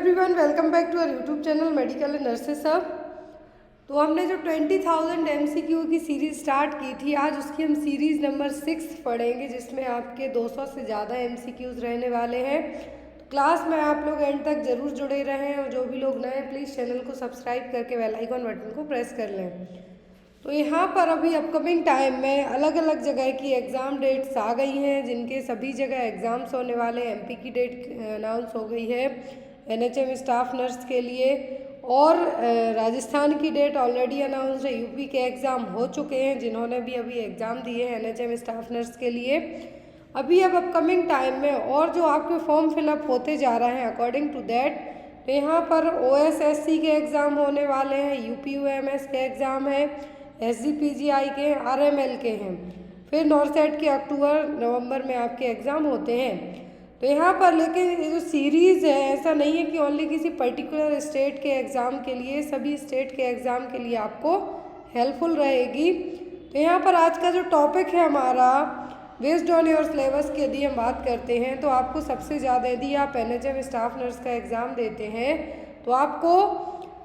Everyone, welcome back to our YouTube channel medical and nurses सब। तो हमने जो 20,000 एमसीक्यू की सीरीज़ स्टार्ट की थी, आज उसकी हम सीरीज़ नंबर 6 पढ़ेंगे, जिसमें आपके 200 से ज़्यादा एमसीक्यूज़ रहने वाले हैं। तो क्लास में आप लोग एंड तक ज़रूर जुड़े रहें, और जो भी लोग नए हैं प्लीज़ चैनल को सब्सक्राइब करके बेल आइकन बटन को प्रेस कर लें। तो यहाँ पर अभी अपकमिंग टाइम में अलग अलग जगह की एग्ज़ाम डेट्स आ गई हैं, जिनके सभी जगह एग्ज़ाम्स होने वाले हैं। एमपी की डेट अनाउंस हो गई है एनएचएम स्टाफ नर्स के लिए, और राजस्थान की डेट ऑलरेडी अनाउंस है। यूपी के एग्ज़ाम हो चुके हैं, जिन्होंने भी अभी एग्ज़ाम दिए हैं एनएचएम स्टाफ नर्स के लिए। अभी अब अपकमिंग टाइम में और जो आपके फॉर्म फिलअप होते जा रहे हैं अकॉर्डिंग टू दैट, तो यहाँ पर ओएसएससी के एग्ज़ाम होने वाले हैं, यूपीयूएमएस के एग्ज़ाम है, एसजीपीजीआई के, आरएमएल के हैं। फिर नॉर्सेट के अक्टूबर नवंबर में आपके एग्ज़ाम होते हैं। तो यहाँ पर लेकिन ये जो सीरीज़ है, ऐसा नहीं है कि ओनली किसी पर्टिकुलर स्टेट के एग्ज़ाम के लिए, सभी स्टेट के एग्ज़ाम के लिए आपको हेल्पफुल रहेगी। तो यहाँ पर आज का जो टॉपिक है हमारा, बेस्ड ऑन योर सिलेबस की यदि हम बात करते हैं, तो आपको सबसे ज़्यादा, यदि आप एनएचएम स्टाफ नर्स का एग्ज़ाम देते हैं, तो आपको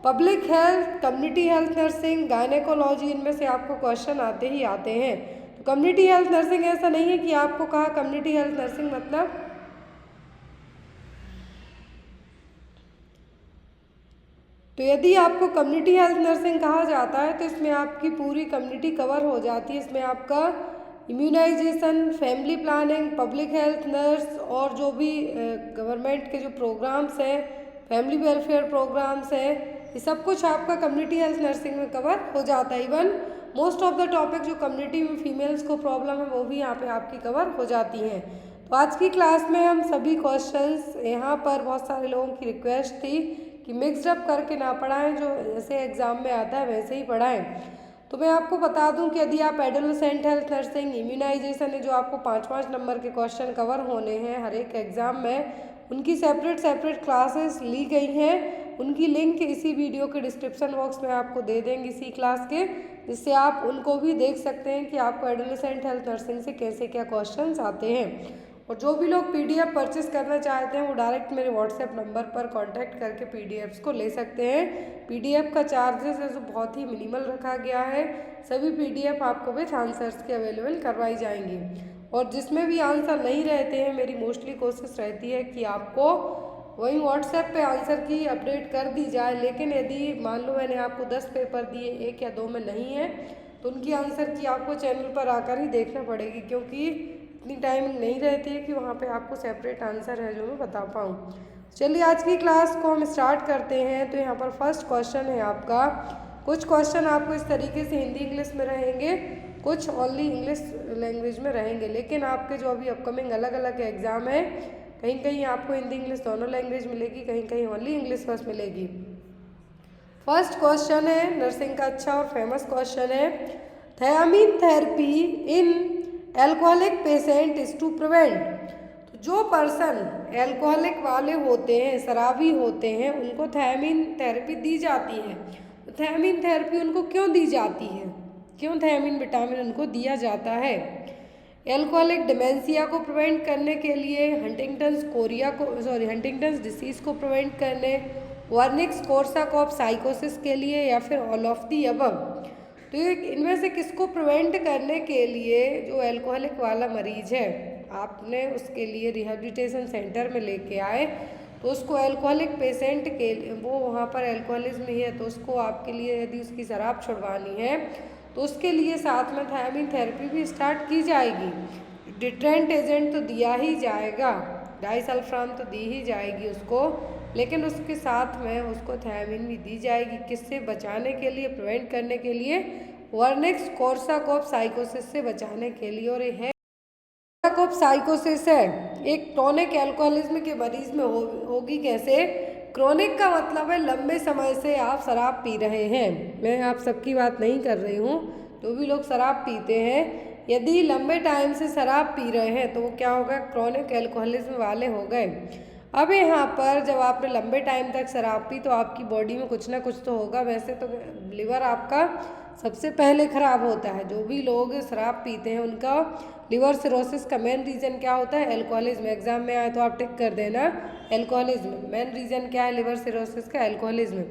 public health, community health nursing, gynaecology, इनमें से आपको क्वेश्चन आते ही आते हैं। तो कम्युनिटी हेल्थ नर्सिंग, ऐसा नहीं है कि आपको कहा कम्युनिटी हेल्थ नर्सिंग मतलब, तो यदि आपको कम्युनिटी हेल्थ नर्सिंग कहा जाता है तो इसमें आपकी पूरी कम्युनिटी कवर हो जाती है। इसमें आपका immunisation, family planning, public health nurse, और जो भी गवर्नमेंट के जो प्रोग्राम्स हैं, फैमिली वेलफेयर प्रोग्राम्स हैं, ये सब कुछ आपका कम्युनिटी हेल्थ नर्सिंग में कवर हो जाता है। Even most of the topic जो कम्युनिटी में फीमेल्स को प्रॉब्लम है, वो भी यहाँ पे आपकी कवर हो जाती हैं। तो आज की क्लास में हम सभी क्वेश्चंस, यहाँ पर बहुत सारे लोगों की रिक्वेस्ट थी कि मिक्सड अप करके ना पढ़ाएं, जो जैसे एग्ज़ाम में आता है वैसे ही पढ़ाएं। तो मैं आपको बता दूं कि यदि आप एडोलेसेंट हेल्थ नर्सिंग, इम्यूनाइजेशन है, जो आपको 5-5 नंबर के क्वेश्चन कवर होने हैं हर एक एग्ज़ाम में, उनकी सेपरेट क्लासेस ली गई हैं। उनकी लिंक इसी वीडियो के डिस्क्रिप्शन बॉक्स में आपको दे देंगे, इसी क्लास के, जिससे आप उनको भी देख सकते हैं कि आपको एडोलेसेंट हेल्थ नर्सिंग से कैसे क्या क्वेश्चन आते हैं। और जो भी लोग पीडीएफ परचेस करना चाहते हैं, वो डायरेक्ट मेरे व्हाट्सएप नंबर पर कांटेक्ट करके पीडीएफ्स को ले सकते हैं। पीडीएफ का चार्जेस है जो बहुत ही मिनिमल रखा गया है। सभी पीडीएफ आपको विथ आंसर्स के अवेलेबल करवाई जाएंगी, और जिसमें भी आंसर नहीं रहते हैं, मेरी मोस्टली कोशिश रहती है कि आपको वही व्हाट्सएप पे आंसर की अपडेट कर दी जाए। लेकिन यदि मान लो मैंने आपको 10 पेपर दिए, 1 या 2 में नहीं है, तो उनकी आंसर की आपको चैनल पर आकर ही देखना पड़ेगी, क्योंकि इतनी टाइमिंग नहीं रहती है कि वहाँ पे आपको सेपरेट आंसर है जो मैं बता पाऊँ। चलिए आज की क्लास को हम स्टार्ट करते हैं। तो यहाँ पर फर्स्ट क्वेश्चन है आपका, कुछ क्वेश्चन आपको इस तरीके से हिंदी इंग्लिश में रहेंगे, कुछ ओनली इंग्लिश लैंग्वेज में रहेंगे। लेकिन आपके जो अभी अपकमिंग अलग अलग एग्ज़ाम है, कहीं कहीं आपको हिंदी इंग्लिश दोनों लैंग्वेज मिलेगी, कहीं कहीं ओनली इंग्लिश बस मिलेगी। फर्स्ट क्वेश्चन है नर्सिंग का अच्छा और फेमस क्वेश्चन है, thiamine therapy in alcoholic patient is to prevent. तो जो पर्सन एल्कोहलिक वाले होते हैं, शराबी होते हैं, उनको थायमीन थेरेपी दी जाती है। तो थायमीन थेरेपी उनको क्यों दी जाती है, क्यों थायमीन विटामिन उनको दिया जाता है? एल्कोहलिक डिमेंशिया को प्रिवेंट करने के लिए, हंटिंगटन्स डिसीज़ को प्रिवेंट करने, वर्निक्स कोर्साकॉफ साइकोसिस के लिए, या फिर ऑल ऑफ दी अबव। तो इनमें से किसको प्रिवेंट करने के लिए जो एल्कोहलिक वाला मरीज है, आपने उसके लिए रिहेबिलिटेशन सेंटर में लेके आए, तो उसको एल्कोहलिक पेशेंट के, वो वहाँ पर एल्कोहलिज्म ही है, तो उसको आपके लिए यदि उसकी शराब छुड़वानी है, तो उसके लिए साथ में थायमीन थेरेपी भी स्टार्ट की जाएगी। डिट्रेंट एजेंट तो दिया ही जाएगा, डाइसल्फाम तो दी ही जाएगी उसको, लेकिन उसके साथ में उसको थायमीन भी दी जाएगी। किससे बचाने के लिए, प्रिवेंट करने के लिए, वर्निक्स कोर्साकॉफ साइकोसिस से बचाने के लिए। और ये है कोर्साकॉफ साइकोसिस है, एक क्रोनिक एल्कोहलिज्म के मरीज में होगी कैसे? क्रोनिक का मतलब है लंबे समय से आप शराब पी रहे हैं। मैं आप सबकी बात नहीं कर रही हूँ, जो भी लोग शराब पीते हैं, यदि लंबे टाइम से शराब पी रहे हैं, तो वो क्या होगा, क्रोनिक एल्कोहलिज्म वाले हो गए। अब यहाँ पर जब आपने लंबे टाइम तक शराब पी, तो आपकी बॉडी में कुछ ना कुछ तो होगा। वैसे तो लिवर आपका सबसे पहले खराब होता है। जो भी लोग शराब पीते हैं उनका लिवर सिरोसिस का मेन रीज़न क्या होता है? अल्कोहलिज्म। एग्जाम में आए तो आप टिक कर देना अल्कोहलिज्म। मेन रीज़न क्या है लिवर सिरोसिस का? अल्कोहलिज्म।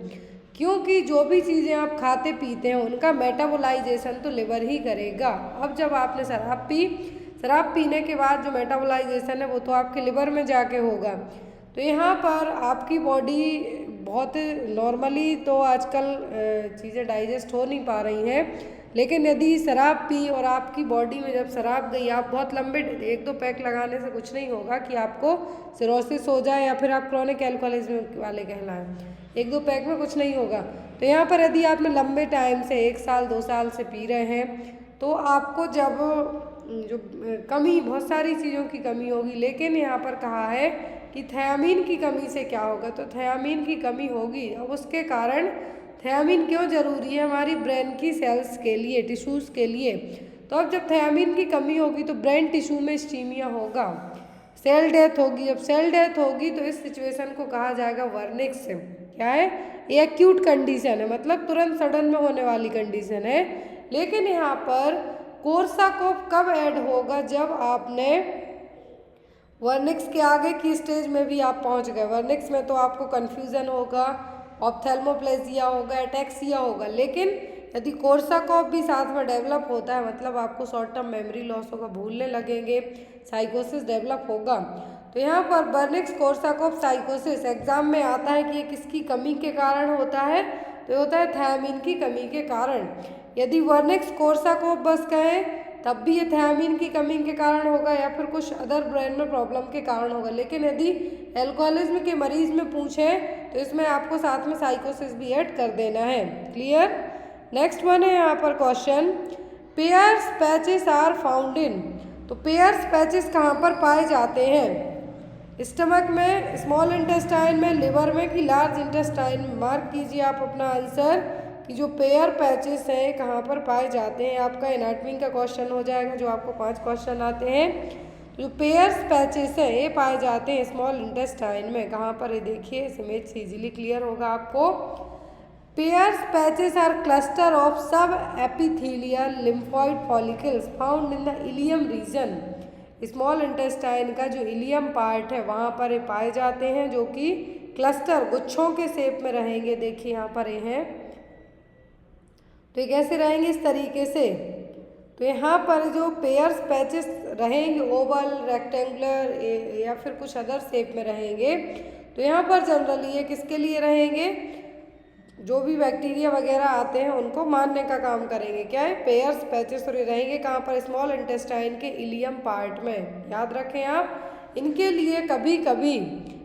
क्योंकि जो भी चीज़ें आप खाते पीते हैं उनका मेटाबोलाइजेशन तो लिवर ही करेगा। अब जब आपने शराब पीने के बाद जो मेटाबोलाइजेशन है वो तो आपके लिवर में जाके होगा। तो यहाँ पर आपकी बॉडी बहुत नॉर्मली तो आजकल चीज़ें डाइजेस्ट हो नहीं पा रही हैं, लेकिन यदि शराब पी और आपकी बॉडी में जब शराब गई, आप बहुत लंबे 1-2 पैक लगाने से कुछ नहीं होगा कि आपको सिरोसिस हो जाए या फिर आप क्रोनिक अल्कोहलिज्म वाले कहलाएं। 1-2 पैक में कुछ नहीं होगा। तो यहाँ पर यदि आपने लंबे टाइम से 1 साल 2 साल से पी रहे हैं तो आपको जब जो कमी, बहुत सारी चीज़ों की कमी होगी, लेकिन यहाँ पर कहा है कि थियामीन की कमी से क्या होगा? तो थियामीन की कमी होगी। अब उसके कारण थियामीन क्यों ज़रूरी है? हमारी ब्रेन की सेल्स के लिए, टिश्यूज़ के लिए। तो अब जब थियामीन की कमी होगी तो ब्रेन टिश्यू में इस्कीमिया होगा, सेल डेथ होगी। अब सेल डेथ होगी तो इस सिचुएशन को कहा जाएगा वर्निक्स। क्या है? ये एक्यूट कंडीशन है, मतलब तुरंत सडन में होने वाली कंडीशन है। लेकिन यहाँ पर कोर्साकॉफ कब ऐड होगा? जब आपने वर्निक्स के आगे की स्टेज में भी आप पहुँच गए। वर्निक्स में तो आपको कन्फ्यूज़न होगा, ऑप्थेल्मोप्लेजिया होगा, एटैक्सिया होगा। लेकिन यदि कोर्साकॉफ भी साथ में डेवलप होता है, मतलब आपको शॉर्ट टर्म मेमोरी लॉस होगा, भूलने लगेंगे, साइकोसिस डेवलप होगा। तो यहाँ पर वर्निक्स कोर्साकॉफ साइकोसिस एग्जाम में आता है कि ये किसकी कमी के कारण होता है? तो होता है थियामीन की कमी के कारण। यदि वर्निक्स कोर्साकॉफ बस कहें तब भी ये थियामीन की कमी के कारण होगा या फिर कुछ अदर ब्रेन में प्रॉब्लम के कारण होगा। लेकिन यदि एल्कोहलिज्म के मरीज में पूछें तो इसमें आपको साथ में साइकोसिस भी ऐड कर देना है। क्लियर? नेक्स्ट वन है यहाँ पर question, Peyer's patches are found in. तो पेयर्स पैचेस कहाँ पर पाए जाते हैं? स्टमक में, स्मॉल इंटेस्टाइन में, लिवर में कि लार्ज इंटेस्टाइन में? मार्क कीजिए आप अपना आंसर कि जो पेयर पैचेस हैं कहाँ पर पाए जाते हैं। आपका एनाटॉमी का क्वेश्चन हो जाएगा, जो आपको 5 क्वेश्चन आते हैं। जो पेयर्स पैचेस हैं ये पाए जाते हैं स्मॉल इंटेस्टाइन में। कहाँ पर? ये देखिए, इस इमेज से इजीली क्लियर होगा आपको। Peyer's patches are cluster of sub epithelial lymphoid follicles found in the ileum region. Small intestine का जो इलियम पार्ट है वहाँ पर ये पाए जाते हैं, जो कि क्लस्टर गुच्छों के शेप में रहेंगे। देखिए यहाँ पर ये हैं, तो ये कैसे रहेंगे? इस तरीके से। तो यहाँ पर जो पेयर्स पैचेस रहेंगे ओवल, रेक्टेंगुलर या फिर कुछ अदर शेप में रहेंगे। तो यहाँ पर जनरली ये किसके लिए रहेंगे? जो भी बैक्टीरिया वगैरह आते हैं उनको मारने का काम करेंगे। क्या है? Pairs patches. और ये रहेंगे कहाँ पर? स्मॉल इंटेस्टाइन के इलियम पार्ट में। याद रखें आप, इनके लिए कभी कभी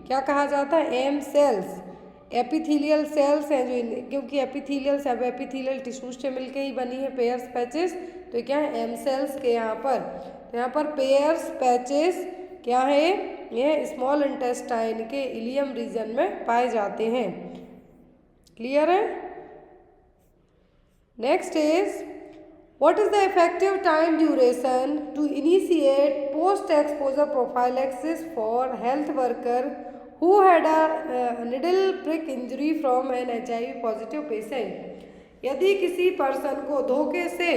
क्या कहा जाता है? एम सेल्स, एपिथेलियल सेल्स हैं जो, क्योंकि एपिथेलियल सब एपिथेलियल टिश्यूज से मिलके ही बनी है पेयर्स पैचेस। तो क्या है? एम सेल्स के यहाँ पर। तो यहाँ पर पेयर्स पैचेस क्या है? ये स्मॉल इंटेस्टाइन के इलियम रीजन में पाए जाते हैं। क्लियर है? Next is, what is the effective time duration to initiate post exposure prophylaxis for health worker who had a needle prick injury from an HIV positive patient? यदि किसी person को धोखे से,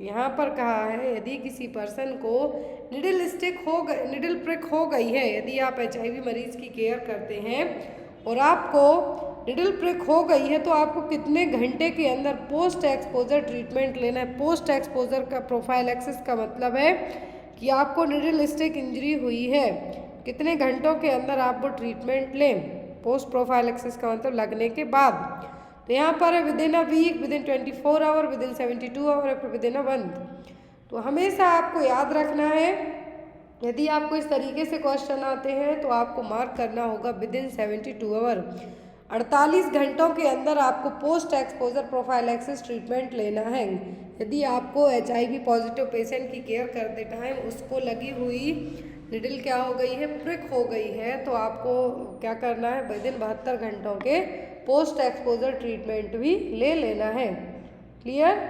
यहाँ पर कहा है यदि किसी पर्सन को निडल प्रिक हो गई है, यदि आप HIV मरीज की केयर करते हैं और आपको निडल प्रिक हो गई है, तो आपको कितने घंटे के अंदर पोस्ट एक्सपोजर ट्रीटमेंट लेना है? पोस्ट एक्सपोजर का प्रोफाइलैक्सिस का मतलब है कि आपको निडल स्टिक इंजरी हुई है, कितने घंटों के अंदर आप वो ट्रीटमेंट लें। पोस्ट प्रोफाइलैक्सिस का मतलब लगने के बाद। तो यहाँ पर within a week, within 24 hour, within 72 hour, फिर विद इन अ मंथ। तो हमेशा आपको याद रखना है, यदि आपको इस तरीके से क्वेश्चन आते हैं तो आपको मार्क करना होगा विद इन 72 आवर। 48 घंटों के अंदर आपको पोस्ट एक्सपोजर प्रोफाइलैक्सिस ट्रीटमेंट लेना है। यदि आपको HIV पॉजिटिव पेशेंट की केयर करते टाइम उसको लगी हुई निडल क्या हो गई है? प्रिक हो गई है, तो आपको क्या करना है? विद इन 72 घंटों के पोस्ट एक्सपोजर ट्रीटमेंट भी ले लेना है। क्लियर?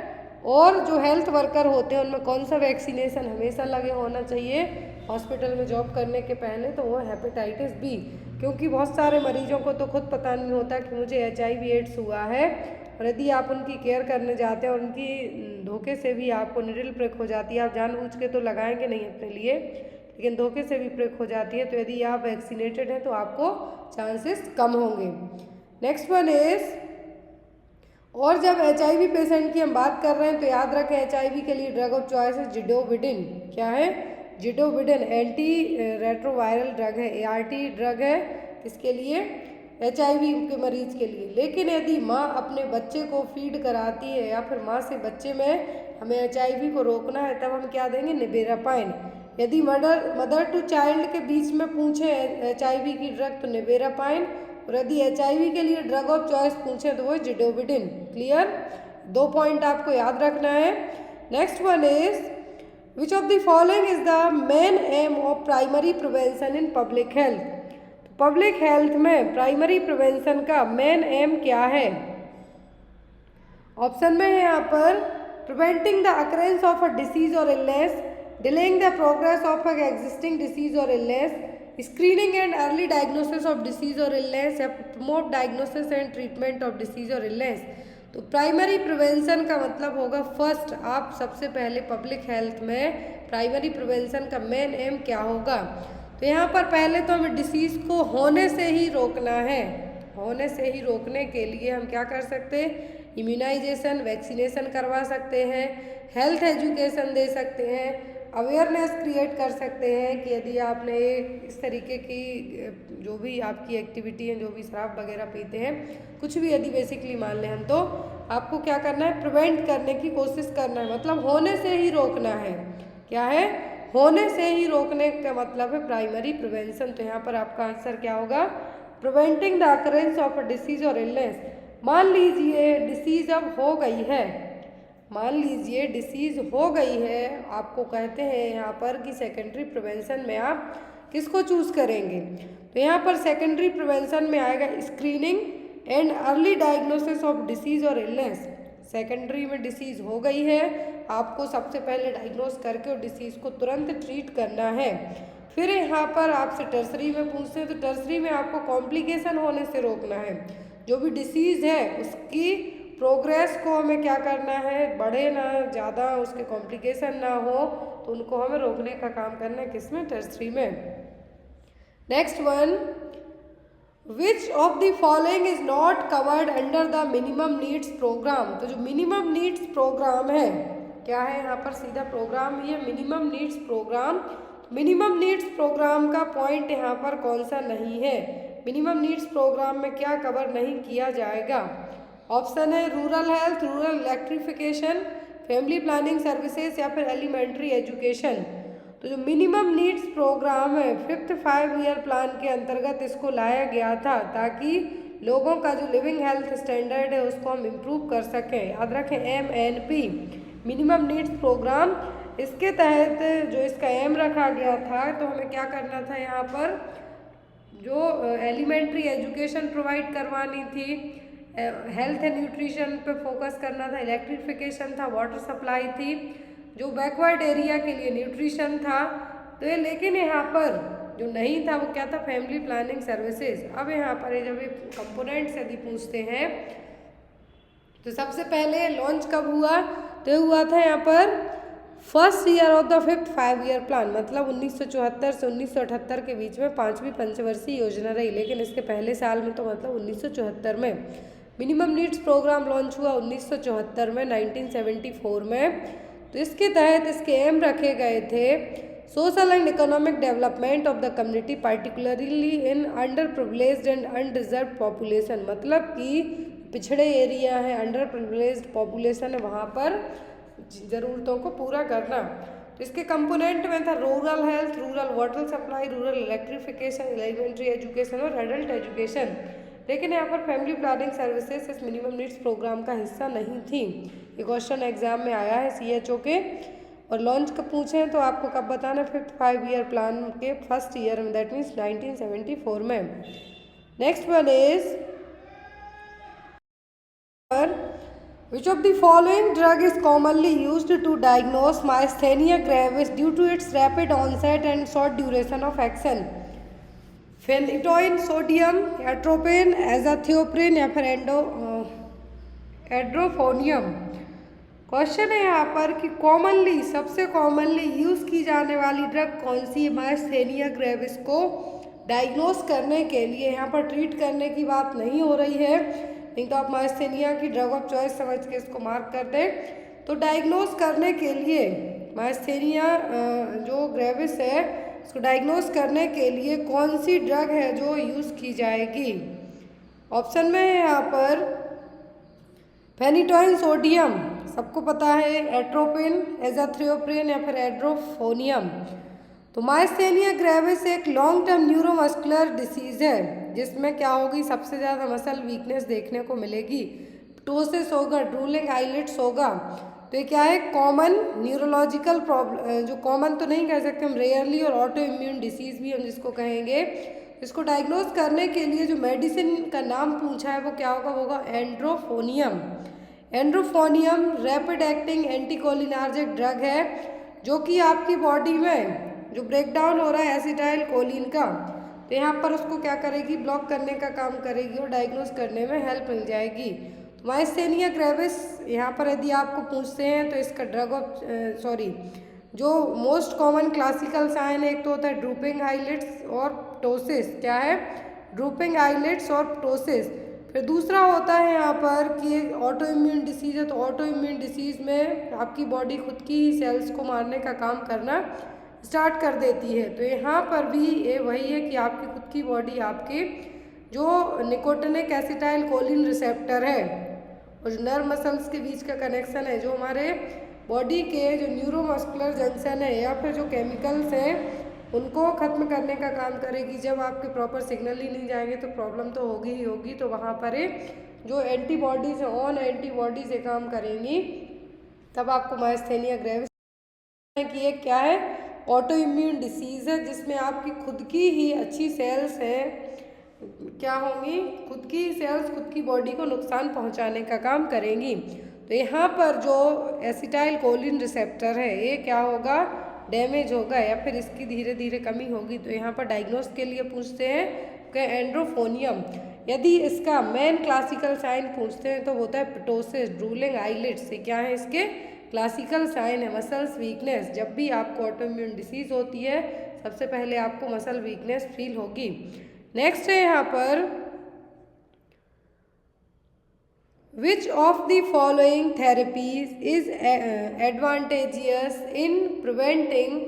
और जो हेल्थ वर्कर होते हैं उनमें कौन सा वैक्सीनेशन हमेशा लगे होना चाहिए हॉस्पिटल में जॉब करने के पहले? तो वो हेपेटाइटिस बी, क्योंकि बहुत सारे मरीजों को तो खुद पता नहीं होता कि मुझे HIV एड्स हुआ है, और यदि आप उनकी केयर करने जाते हैं और उनकी धोखे से भी आपको नीडल प्रिक हो जाती है, आप जानबूझ के तो लगाएंगे नहीं अपने लिए, लेकिन धोखे से भी प्रिक हो जाती है, तो यदि आप वैक्सीनेटेड हैं तो आपको चांसेस कम होंगे। नेक्स्ट वन इज, और जब HIV पेशेंट की हम बात कर रहे हैं तो याद रखें HIV के लिए ड्रग ऑफ चॉइस है जिडोविडिन। क्या है? जिडोविडिन एंटी रेट्रोवायरल ड्रग है, ART ड्रग है। किसके लिए? HIV के मरीज के लिए। लेकिन यदि माँ अपने बच्चे को फीड कराती है या फिर माँ से बच्चे में हमें HIV को रोकना है, तब हम क्या देंगे? निवेरापाइन। यदि मदर टू चाइल्ड के बीच में पूछे HIV की ड्रग तो निवेरापाइन, और यदि HIV के लिए ड्रग ऑफ चॉइस पूछे तो वो जिडोविडिन। क्लियर? 2 पॉइंट आपको याद रखना है। Next one is, which of the following is the main aim of primary prevention in public health? Public health में प्राइमरी प्रिवेंशन का मेन एम क्या है? ऑप्शन में है यहाँ पर, preventing the occurrence of a disease और illness, delaying the progress of a existing disease और illness, screening and early diagnosis of disease और इलनेस, या promote diagnosis and treatment of disease और इलनेस। तो प्राइमरी प्रिवेंशन का मतलब होगा first, आप सबसे पहले पब्लिक हेल्थ में प्राइमरी प्रिवेंशन का मेन एम क्या होगा? तो यहाँ पर पहले तो हमें डिसीज़ को होने से ही रोकना है। होने से ही रोकने के लिए हम क्या कर सकते हैं? इम्यूनाइजेशन, वैक्सीनेशन करवा सकते हैं, हेल्थ एजुकेशन दे सकते हैं, अवेयरनेस क्रिएट कर सकते हैं कि यदि आपने इस तरीके की जो भी आपकी एक्टिविटी है, जो भी शराब वगैरह पीते हैं, कुछ भी यदि बेसिकली मान लें हम, तो आपको क्या करना है? प्रिवेंट करने की कोशिश करना है, मतलब होने से ही रोकना है। क्या है? होने से ही रोकने का मतलब है प्राइमरी प्रिवेंशन। तो यहाँ पर आपका आंसर क्या होगा? Preventing the occurrence of a disease और इलनेस। मान लीजिए डिसीज अब हो गई है, मान लीजिए डिसीज़ हो गई है, आपको कहते हैं यहाँ पर कि सेकेंडरी प्रिवेंशन में आप किसको चूज़ करेंगे? तो यहाँ पर सेकेंडरी प्रिवेंशन में आएगा screening and early diagnosis of disease और इलनेस। सेकेंडरी में डिसीज़ हो गई है, आपको सबसे पहले डायग्नोस करके और डिसीज़ को तुरंत ट्रीट करना है। फिर यहाँ पर आपसे टर्सरी में पूछते हैं, तो टर्सरी में आपको कॉम्प्लिकेशन होने से रोकना है। जो भी डिसीज़ है उसकी प्रोग्रेस को हमें क्या करना है? बढ़े ना ज़्यादा, उसके कॉम्प्लिकेशन ना हो, तो उनको हमें रोकने का काम करना है। किसमें? टर्सरी में। Next one, which of the following is not covered under the minimum needs program? तो जो मिनिमम नीड्स प्रोग्राम है, क्या है? यहाँ पर सीधा प्रोग्राम ही है minimum needs program. Minimum needs program का पॉइंट यहाँ पर कौन सा नहीं है? मिनिमम नीड्स प्रोग्राम में क्या कवर नहीं किया जाएगा? ऑप्शन है rural health, rural electrification, family planning services, या फिर एलिमेंट्री एजुकेशन। तो जो मिनिमम नीड्स प्रोग्राम है 5th 5 ईयर प्लान के अंतर्गत इसको लाया गया था, ताकि लोगों का जो लिविंग हेल्थ स्टैंडर्ड है उसको हम इम्प्रूव कर सकें। याद रखें MNP, मिनिमम नीड्स प्रोग्राम। इसके तहत जो इसका एम रखा गया था, तो हमें क्या करना था? यहाँ पर जो एलिमेंट्री एजुकेशन प्रोवाइड करवानी थी, हेल्थ एंड न्यूट्रिशन पे फोकस करना था, इलेक्ट्रिफिकेशन था, वाटर सप्लाई थी, जो बैकवर्ड एरिया के लिए न्यूट्रिशन था। तो ये लेकिन यहाँ पर जो नहीं था वो क्या था? Family planning services. अब यहाँ पर जब ये कंपोनेंट्स यदि पूछते हैं, तो सबसे पहले लॉन्च कब हुआ? तो हुआ था यहाँ पर first year of the 5th 5 year plan, मतलब 1974 से 1978 के बीच में 5वीं पंचवर्षीय योजना रही। लेकिन इसके पहले साल में, तो मतलब 1974 में मिनिमम नीड्स प्रोग्राम लॉन्च हुआ। 1974 में, 1974 में। तो इसके तहत इसके एम रखे गए थे social and economic development of the community, particularly in under privileged and unreserved population. मतलब कि पिछड़े एरिया है, अंडर प्रिविलेज्ड पॉपुलेशन है, वहाँ पर ज़रूरतों को पूरा करना। तो इसके कंपोनेंट में था rural health, rural water supply, rural electrification, elementary education और एडल्ट एजुकेशन। लेकिन यहाँ पर फैमिली प्लानिंग सर्विसेज इस मिनिमम नीड्स प्रोग्राम का हिस्सा नहीं थी। ये क्वेश्चन एग्जाम में आया है CHO के। और लॉन्च कब पूछे हैं तो आपको कब बताना? 5th 5 ईयर प्लान के फर्स्ट ईयर में, दैट मीन्स 1974 में। Next one is, which of the following drug is commonly used to diagnose myasthenia gravis due to its rapid onset and short duration of action? phenytoin, sodium, atropine, azathioprine, या फिर एड्रोफोनियम। Question है यहाँ पर कि commonly, सबसे commonly use की जाने वाली ड्रग कौन सी है मायस्थेनिया ग्रेविस को डायग्नोस करने के लिए। यहाँ पर ट्रीट करने की बात नहीं हो रही है, नहीं तो आप मायस्थेनिया की ड्रग ऑफ चॉइस समझ के इसको मार्क कर दें। तो डायग्नोस करने के लिए मायस्थेनिया जो ग्रेविस है इसको डायग्नोस करने के लिए कौन सी ड्रग है जो यूज़ की जाएगी। ऑप्शन में है यहाँ पर फेनिटोइन सोडियम, सबको पता है, एट्रोपिन, एजाथ्रियोप्रिन या फिर एड्रोफोनियम। तो मायस्थेनिया ग्रेविस एक लॉन्ग टर्म न्यूरोमस्कुलर डिसीज़ है जिसमें क्या होगी, सबसे ज़्यादा मसल वीकनेस देखने को मिलेगी, टोसिस होगा, ड्रूलिंग आईलिड्स होगा। तो ये क्या है, कॉमन न्यूरोलॉजिकल प्रॉब्लम, जो कॉमन तो नहीं कह सकते हम, रेयरली और ऑटो इम्यून डिसीज़ भी हम जिसको कहेंगे। इसको डायग्नोज करने के लिए जो मेडिसिन का नाम पूछा है वो क्या होगा, वो होगा edrophonium. Edrophonium rapid acting anticholinergic drug है जो कि आपकी बॉडी में जो ब्रेकडाउन हो रहा है एसिटाइल कोलिन का, तो यहाँ पर उसको क्या करेगी, ब्लॉक करने का काम करेगी और डायग्नोज करने में हेल्प मिल जाएगी। तो मायस्थेनिया ग्रेविस यहाँ पर यदि आपको पूछते हैं तो इसका ड्रग ऑफ जो मोस्ट कॉमन क्लासिकल साइन है, एक तो होता है ड्रूपिंग आईलिड्स और टोसिस, क्या है, ड्रूपिंग आईलिड्स और टोसिस। फिर दूसरा होता है यहाँ पर कि एक ऑटो इम्यून डिसीज़ है, तो ऑटो इम्यून डिसीज़ में आपकी बॉडी खुद की ही सेल्स को मारने का काम करना स्टार्ट कर देती है। तो यहाँ पर भी ये वही है कि आपकी खुद की बॉडी आपके जो निकोटिनिक एसिटाइल कोलिन रिसेप्टर है और जो नर्व मसल्स के बीच का कनेक्शन है, जो हमारे बॉडी के जो न्यूरोमस्कुलर जंक्शन है या फिर जो केमिकल्स हैं उनको ख़त्म करने का काम करेगी। जब आपके प्रॉपर सिग्नल ही नहीं जाएंगे तो प्रॉब्लम तो होगी ही होगी। तो वहाँ पर जो एंटीबॉडीज़ है, ऑन एंटीबॉडीज़ ये काम करेंगी, तब आपको मायस्थेनिया ग्रेविस कि ये क्या है, ऑटो इम्यून डिसीज़ है जिसमें आपकी खुद की ही अच्छी सेल्स हैं, क्या होंगी, खुद की सेल्स खुद की बॉडी को नुकसान पहुंचाने का काम करेंगी। तो यहाँ पर जो एसिटाइल कोलिन रिसेप्टर है ये क्या होगा, डैमेज होगा या फिर इसकी धीरे धीरे कमी होगी। तो यहाँ पर डायग्नोस के लिए पूछते हैं कि एंड्रोफोनियम। यदि इसका मेन क्लासिकल साइन पूछते हैं तो होता है पिटोसिस, ड्रूलिंग आईलिड्स। से क्या है, इसके क्लासिकल साइन है मसल्स वीकनेस। जब भी आपको ऑटोइम्यून डिसीज़ होती है सबसे पहले आपको मसल वीकनेस फील होगी। नेक्स्ट है यहाँ पर which of the following therapies is advantageous in preventing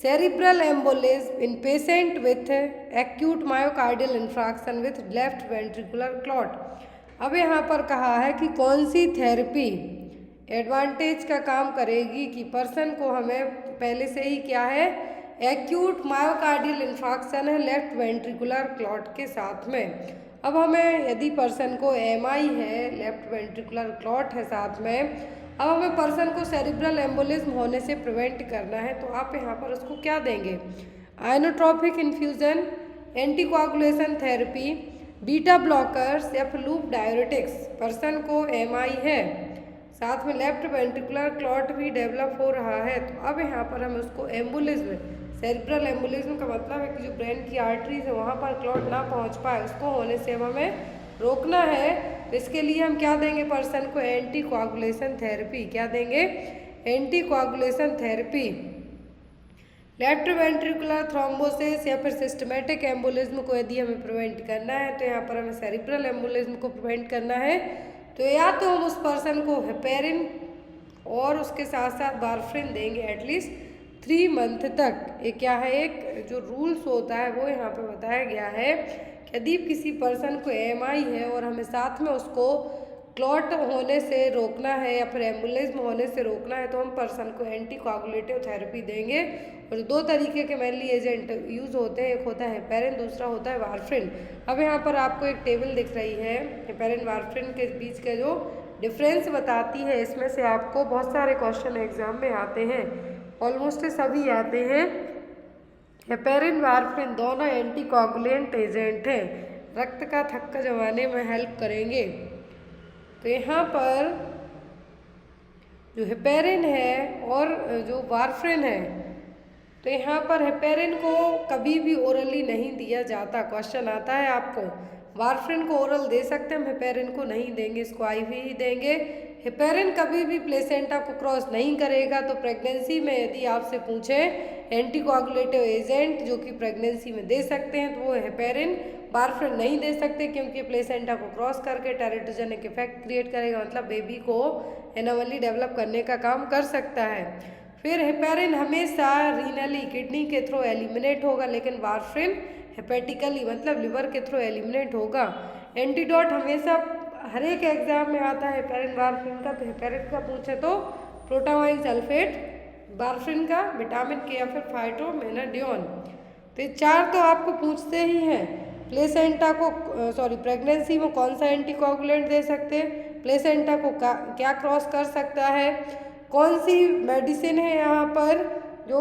cerebral embolism in patient with acute myocardial infarction with left ventricular clot. अब यहाँ पर कहा है कि कौन सी थेरेपी एडवांटेज का काम करेगी कि पर्सन को, हमें पहले से ही क्या है, एक्यूट मायोकार्डियल इन्फ्राक्शन है लेफ्ट वेंट्रिकुलर क्लॉट के साथ में। अब हमें यदि पर्सन को एमआई है, लेफ्ट वेंट्रिकुलर क्लॉट है साथ में, अब हमें पर्सन को सेरिब्रल एम्बोलिज्म होने से प्रिवेंट करना है, तो आप यहाँ पर उसको क्या देंगे, आयनोट्रोपिक इन्फ्यूज़न, एंटीकोआगुलेशन थेरेपी, बीटा ब्लॉकर्स या फिर लूप डायरेटिक्स। पर्सन को एमआई है, साथ में लेफ्ट वेंट्रिकुलर क्लॉट भी डेवलप हो रहा है, तो अब यहाँ पर हम उसको एम्बोलिज्म, सेरिब्रल एम्बोलिज्म का मतलब है कि जो ब्रेन की आर्टरीज है वहाँ पर क्लॉट ना पहुँच पाए, उसको होने से अब हमें रोकना है। तो इसके लिए हम क्या देंगे पर्सन को, एंटीकोआगुलेशन थेरेपी। क्या देंगे, एंटीकोआगुलेशन थेरेपी। लेफ्ट वेंट्रिकुलर थ्रोम्बोसिस या फिर सिस्टमेटिक एम्बोलिज्म को यदि हमें प्रिवेंट करना है तो यहाँ पर हमें सेरिब्रल एम्बोलिज्म को प्रिवेंट करना है, तो या तो हम उस पर्सन को हेपेरिन और उसके साथ साथ वारफरिन देंगे एटलीस्ट 3 मंथ तक। ये क्या है, एक जो रूल्स होता है वो यहाँ पे बताया गया है कि यदि किसी पर्सन को एमआई है और हमें साथ में उसको क्लॉट होने से रोकना है या फिर एम्बोलिज्म होने से रोकना है, तो हम पर्सन को एंटीकोआगुलेटिव थेरेपी देंगे। और 2 तरीके के मेनली एजेंट यूज़ होते हैं, एक होता है हेपेरिन, दूसरा होता है वारफरिन। अब यहाँ पर आपको एक टेबल दिख रही है, हेपेरिन वारफरिन के बीच का जो डिफरेंस बताती है। इसमें से आपको बहुत सारे क्वेश्चन एग्जाम में आते हैं, ऑलमोस्ट सभी आते हैं। हेपेरिन वारफरिन दोनों एंटीकोआगुलेंट एजेंट हैं, रक्त का थक्का जमाने में हेल्प करेंगे। तो यहाँ पर जो हेपेरिन है और जो वारफरिन है, तो यहाँ पर हेपेरिन को कभी भी ओरली नहीं दिया जाता। क्वेश्चन आता है आपको वारफ्रिन को ओरल दे सकते हैं, हम हेपेरिन को नहीं देंगे, इसको आईवी ही देंगे। हेपेरिन कभी भी प्लेसेंटा को क्रॉस नहीं करेगा। तो प्रेगनेंसी में यदि आपसे पूछें एंटीकोआगुलेटिव एजेंट जो कि प्रेगनेंसी में दे सकते हैं तो वो हेपेरिन, वारफ्रिन नहीं दे सकते क्योंकि प्लेसेंटा को क्रॉस करके टेरेटोजेनिक इफेक्ट क्रिएट करेगा, मतलब बेबी को एनोमली डेवलप करने का काम कर सकता है। फिर हेपेरिन हमेशा रीनली किडनी के थ्रू एलिमिनेट होगा, लेकिन वारफ्रिन हेपेटिकली मतलब लिवर के थ्रू एलिमिनेट होगा। एंटीडोट हमेशा हर एक एग्जाम में आता है हेपेरिन वारफ्रिन का, तो हेपेरिन का पूछे तो प्रोटामाइन सल्फेट, वारफ्रिन का विटामिन के या फिर फाइटोमेनाडियोन। तो ये 4 तो आपको पूछते ही हैं। प्लेसेंटा को प्रेगनेंसी में कौन सा एंटीकोगुलेंट दे सकते हैं, प्लेसेंटा को क्या क्रॉस कर सकता है, कौन सी मेडिसिन है यहाँ पर जो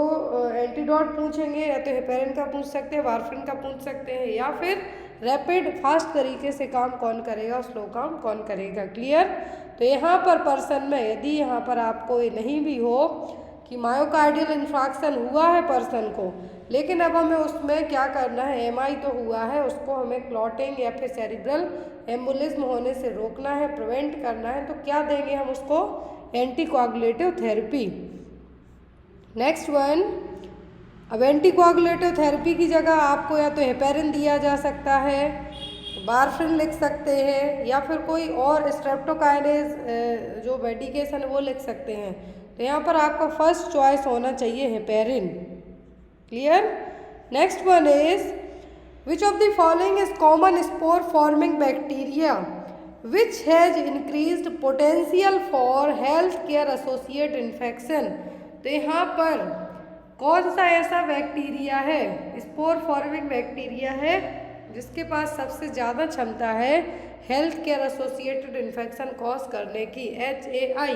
एंटीडोट पूछेंगे, या तो हेपेरिन का पूछ सकते हैं, वारफ्रिन का पूछ सकते हैं, या फिर रैपिड फास्ट तरीके से काम कौन करेगा, स्लो काम कौन करेगा। क्लियर। तो यहाँ पर पर्सन में यदि यहाँ पर आपको ये नहीं भी हो कि मायोकार्डियल इंफ्राक्शन हुआ है पर्सन को, लेकिन अब हमें उसमें क्या करना है, एमआई तो हुआ है, उसको हमें क्लॉटिंग या फिर सेरिब्रल एम्बोलिज्म होने से रोकना है, प्रिवेंट करना है, तो क्या देंगे हम उसको, एंटीकोआगुलेटिव थेरेपी। नेक्स्ट वन, अब एंटीकोआगुलेटिव थेरेपी की जगह आपको या तो हेपेरिन दिया जा सकता है, वारफ्रिन लिख सकते हैं, या फिर कोई और स्ट्रेप्टोकाइनेज जो मेडिकेशन है वो लिख सकते हैं। तो यहाँ पर आपका फर्स्ट चॉइस होना चाहिए heparin. Clear. Next one is which of the following is common spore forming bacteria which has increased potential for health care associate infection. तो यहाँ पर कौन सा ऐसा बैक्टीरिया है, स्पोर फॉर्मिंग बैक्टीरिया है जिसके पास सबसे ज़्यादा क्षमता है health care associated infection cause करने की, HAI।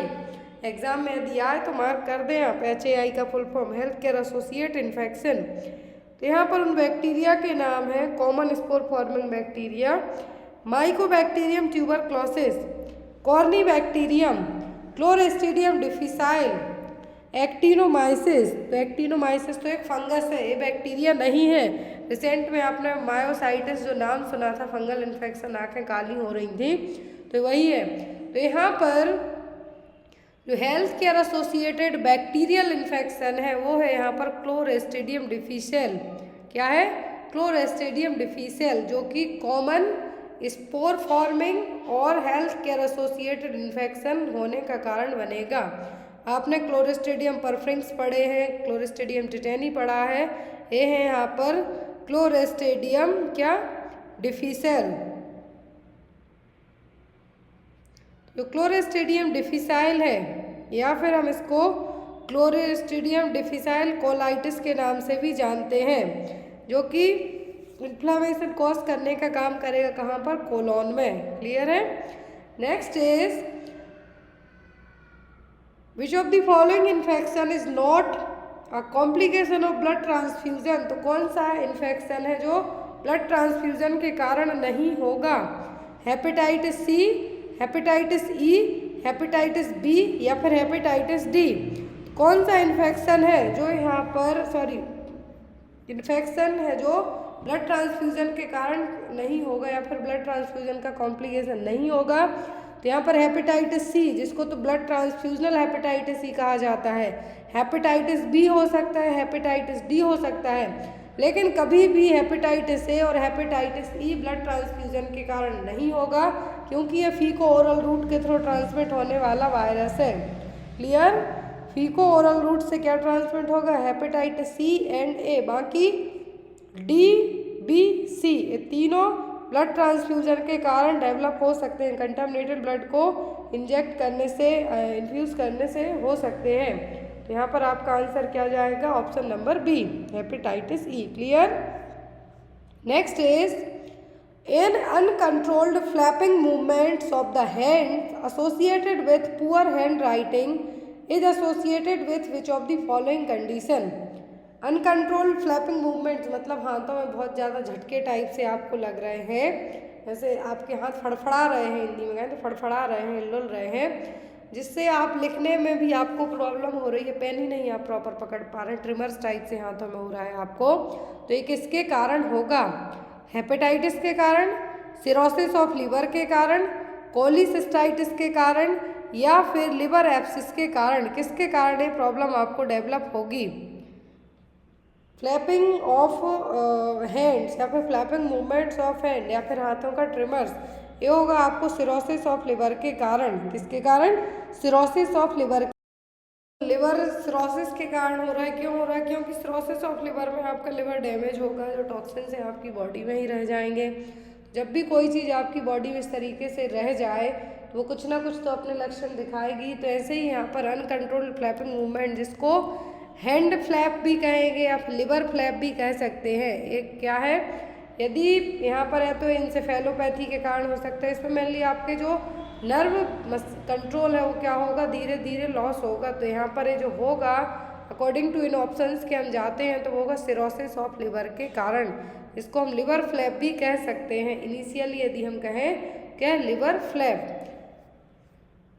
एग्जाम में यदि आए तो मार्क कर दें आप, HAI का full form health care associate infection. तो यहाँ पर उन बैक्टीरिया के नाम हैं common spore forming bacteria, mycobacterium tuberculosis, corynebacterium, clostridium difficile, actinomyces. तो एक्टिनोमाइसिस तो एक फंगस है, ये बैक्टीरिया नहीं है। रिसेंट में आपने मायोसाइटिस जो नाम सुना था, फंगल इन्फेक्शन, आंखें काली हो रही थी, तो वही है। तो यहाँ पर जो health care associated bacterial infection है वो है यहाँ पर क्लोरेस्टिडियम डिफिशियल। क्या है, क्लोरेस्टिडियम डिफिशियल, जो कि कॉमन स्पोर फॉर्मिंग और हेल्थ केयर एसोसिएटेड इन्फेक्शन होने का कारण बनेगा। आपने क्लोरेस्टिडियम परफ्रिंक्स पढ़े हैं, क्लोरेस्टिडियम टिटेनी पढ़ा है, ये है यहाँ पर क्लोरेस्टिडियम क्या डिफिशियल। जो क्लोरेस्टिडियम डिफिसाइल है, या फिर हम इसको क्लोरेस्टिडियम डिफिसाइल कोलाइटिस के नाम से भी जानते हैं, जो कि इन्फ्लामेशन कॉज करने का काम करेगा, कहाँ पर, कोलोन में। क्लियर है। Next is which of the following infection is not a complication of blood transfusion. तो कौन सा इन्फेक्शन है जो ब्लड ट्रांसफ्यूजन के कारण नहीं होगा, hepatitis C, hepatitis E, hepatitis B, या फिर हेपेटाइटिस डी। कौन सा इन्फेक्शन है जो यहाँ पर इन्फेक्शन है जो ब्लड ट्रांसफ्यूजन के कारण नहीं होगा या फिर ब्लड ट्रांसफ्यूजन का कॉम्प्लिकेशन नहीं होगा। तो यहाँ पर हेपेटाइटिस सी, जिसको तो ब्लड ट्रांसफ्यूजनल हेपेटाइटिस सी कहा जाता है, हेपेटाइटिस बी हो सकता है, हेपेटाइटिस डी हो सकता है, लेकिन कभी भी हेपेटाइटिस ए और हेपेटाइटिस ई ब्लड ट्रांसफ्यूजन के कारण नहीं होगा, क्योंकि ये फीको ओरल रूट के थ्रू ट्रांसमिट होने वाला वायरस है। क्लियर। फीको ओरल रूट से क्या ट्रांसमिट होगा, हेपेटाइटिस सी एंड ए। बाकी डी, बी, सी ये तीनों ब्लड ट्रांसफ्यूजन के कारण डेवलप हो सकते हैं, कंटामिनेटेड ब्लड को इंजेक्ट करने से, इन्फ्यूज़ करने से हो सकते हैं। तो यहाँ पर आपका आंसर क्या जाएगा, option number B, hepatitis E. Clear. Next is in uncontrolled flapping movements of the hands associated with poor handwriting is associated with which of the following condition. Uncontrolled flapping movements मतलब हाथों में बहुत ज़्यादा झटके type से आपको लग रहे हैं, जैसे आपके हाथ फड़फड़ा रहे हैं, हिंदी में कहें तो फड़फड़ा रहे हैं, हिल रहे हैं, जिससे आप लिखने में भी आपको प्रॉब्लम हो रही है, पेन ही नहीं आप प्रॉपर पकड़ पा रहे हैं, ट्रिमर्स टाइप से हाथों में हो रहा है आपको। तो ये किसके कारण होगा, हेपेटाइटिस के कारण, सिरोसिस ऑफ लीवर के कारण, कोलिसिस्टाइटिस के कारण, या फिर लिवर एब्सिस के कारण, किसके कारण ये प्रॉब्लम आपको डेवलप होगी? फ्लैपिंग ऑफ हैंड्स या फिर फ्लैपिंग मूवमेंट्स ऑफ हैंड या फिर हाथों का ट्रिमर्स, ये होगा आपको सिरोसिस ऑफ लिवर के कारण। किसके कारण? Cirrhosis of liver. Liver cirrhosis के कारण हो रहा है। क्यों हो रहा है? क्योंकि सिरोसिस ऑफ लिवर में आपका लिवर डैमेज होगा, जो टॉक्सिन्स हैं आपकी बॉडी में ही रह जाएंगे। जब भी कोई चीज़ आपकी बॉडी में इस तरीके से रह जाए तो वो कुछ ना कुछ तो अपने लक्षण दिखाएगी। तो ऐसे ही यहाँ पर अनकंट्रोल्ड फ्लैपिंग मूवमेंट, जिसको हैंड फ्लैप भी कहेंगे या लिवर फ्लैप भी कह सकते हैं, एक क्या है, यदि यहाँ पर है तो इंसेफेलोपैथी के कारण हो सकता है। इसमें मेनली आपके जो नर्व कंट्रोल है वो क्या होगा, धीरे धीरे लॉस होगा। तो यहाँ पर ये जो होगा अकॉर्डिंग टू इन ऑप्शंस के हम जाते हैं तो वो होगा सिरोसिस ऑफ लिवर के कारण। इसको हम लिवर फ्लैप भी कह सकते हैं इनिशियली, यदि हम कहें क्या, लिवर फ्लैप।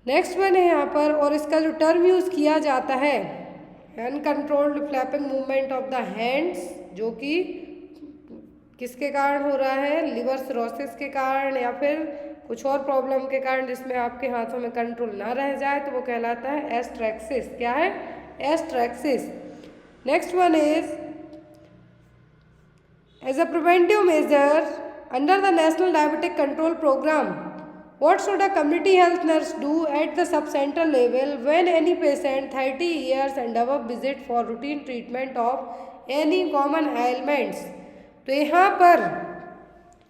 नेक्स्ट वन है यहाँ पर, और इसका जो टर्म यूज़ किया जाता है uncontrolled flapping movement of the hands, जो कि किसके कारण हो रहा है, लिवर सिरोसिस के कारण या फिर कुछ और प्रॉब्लम के कारण जिसमें आपके हाथों में कंट्रोल ना रह जाए, तो वो कहलाता है एस्ट्रेक्सिस। क्या है? Asterixis. Next one is as a preventive measure under the national diabetic control programme, what should a community health nurse do at the sub-center level when any patient 30 years and above visit for routine treatment of any common ailments? तो यहाँ पर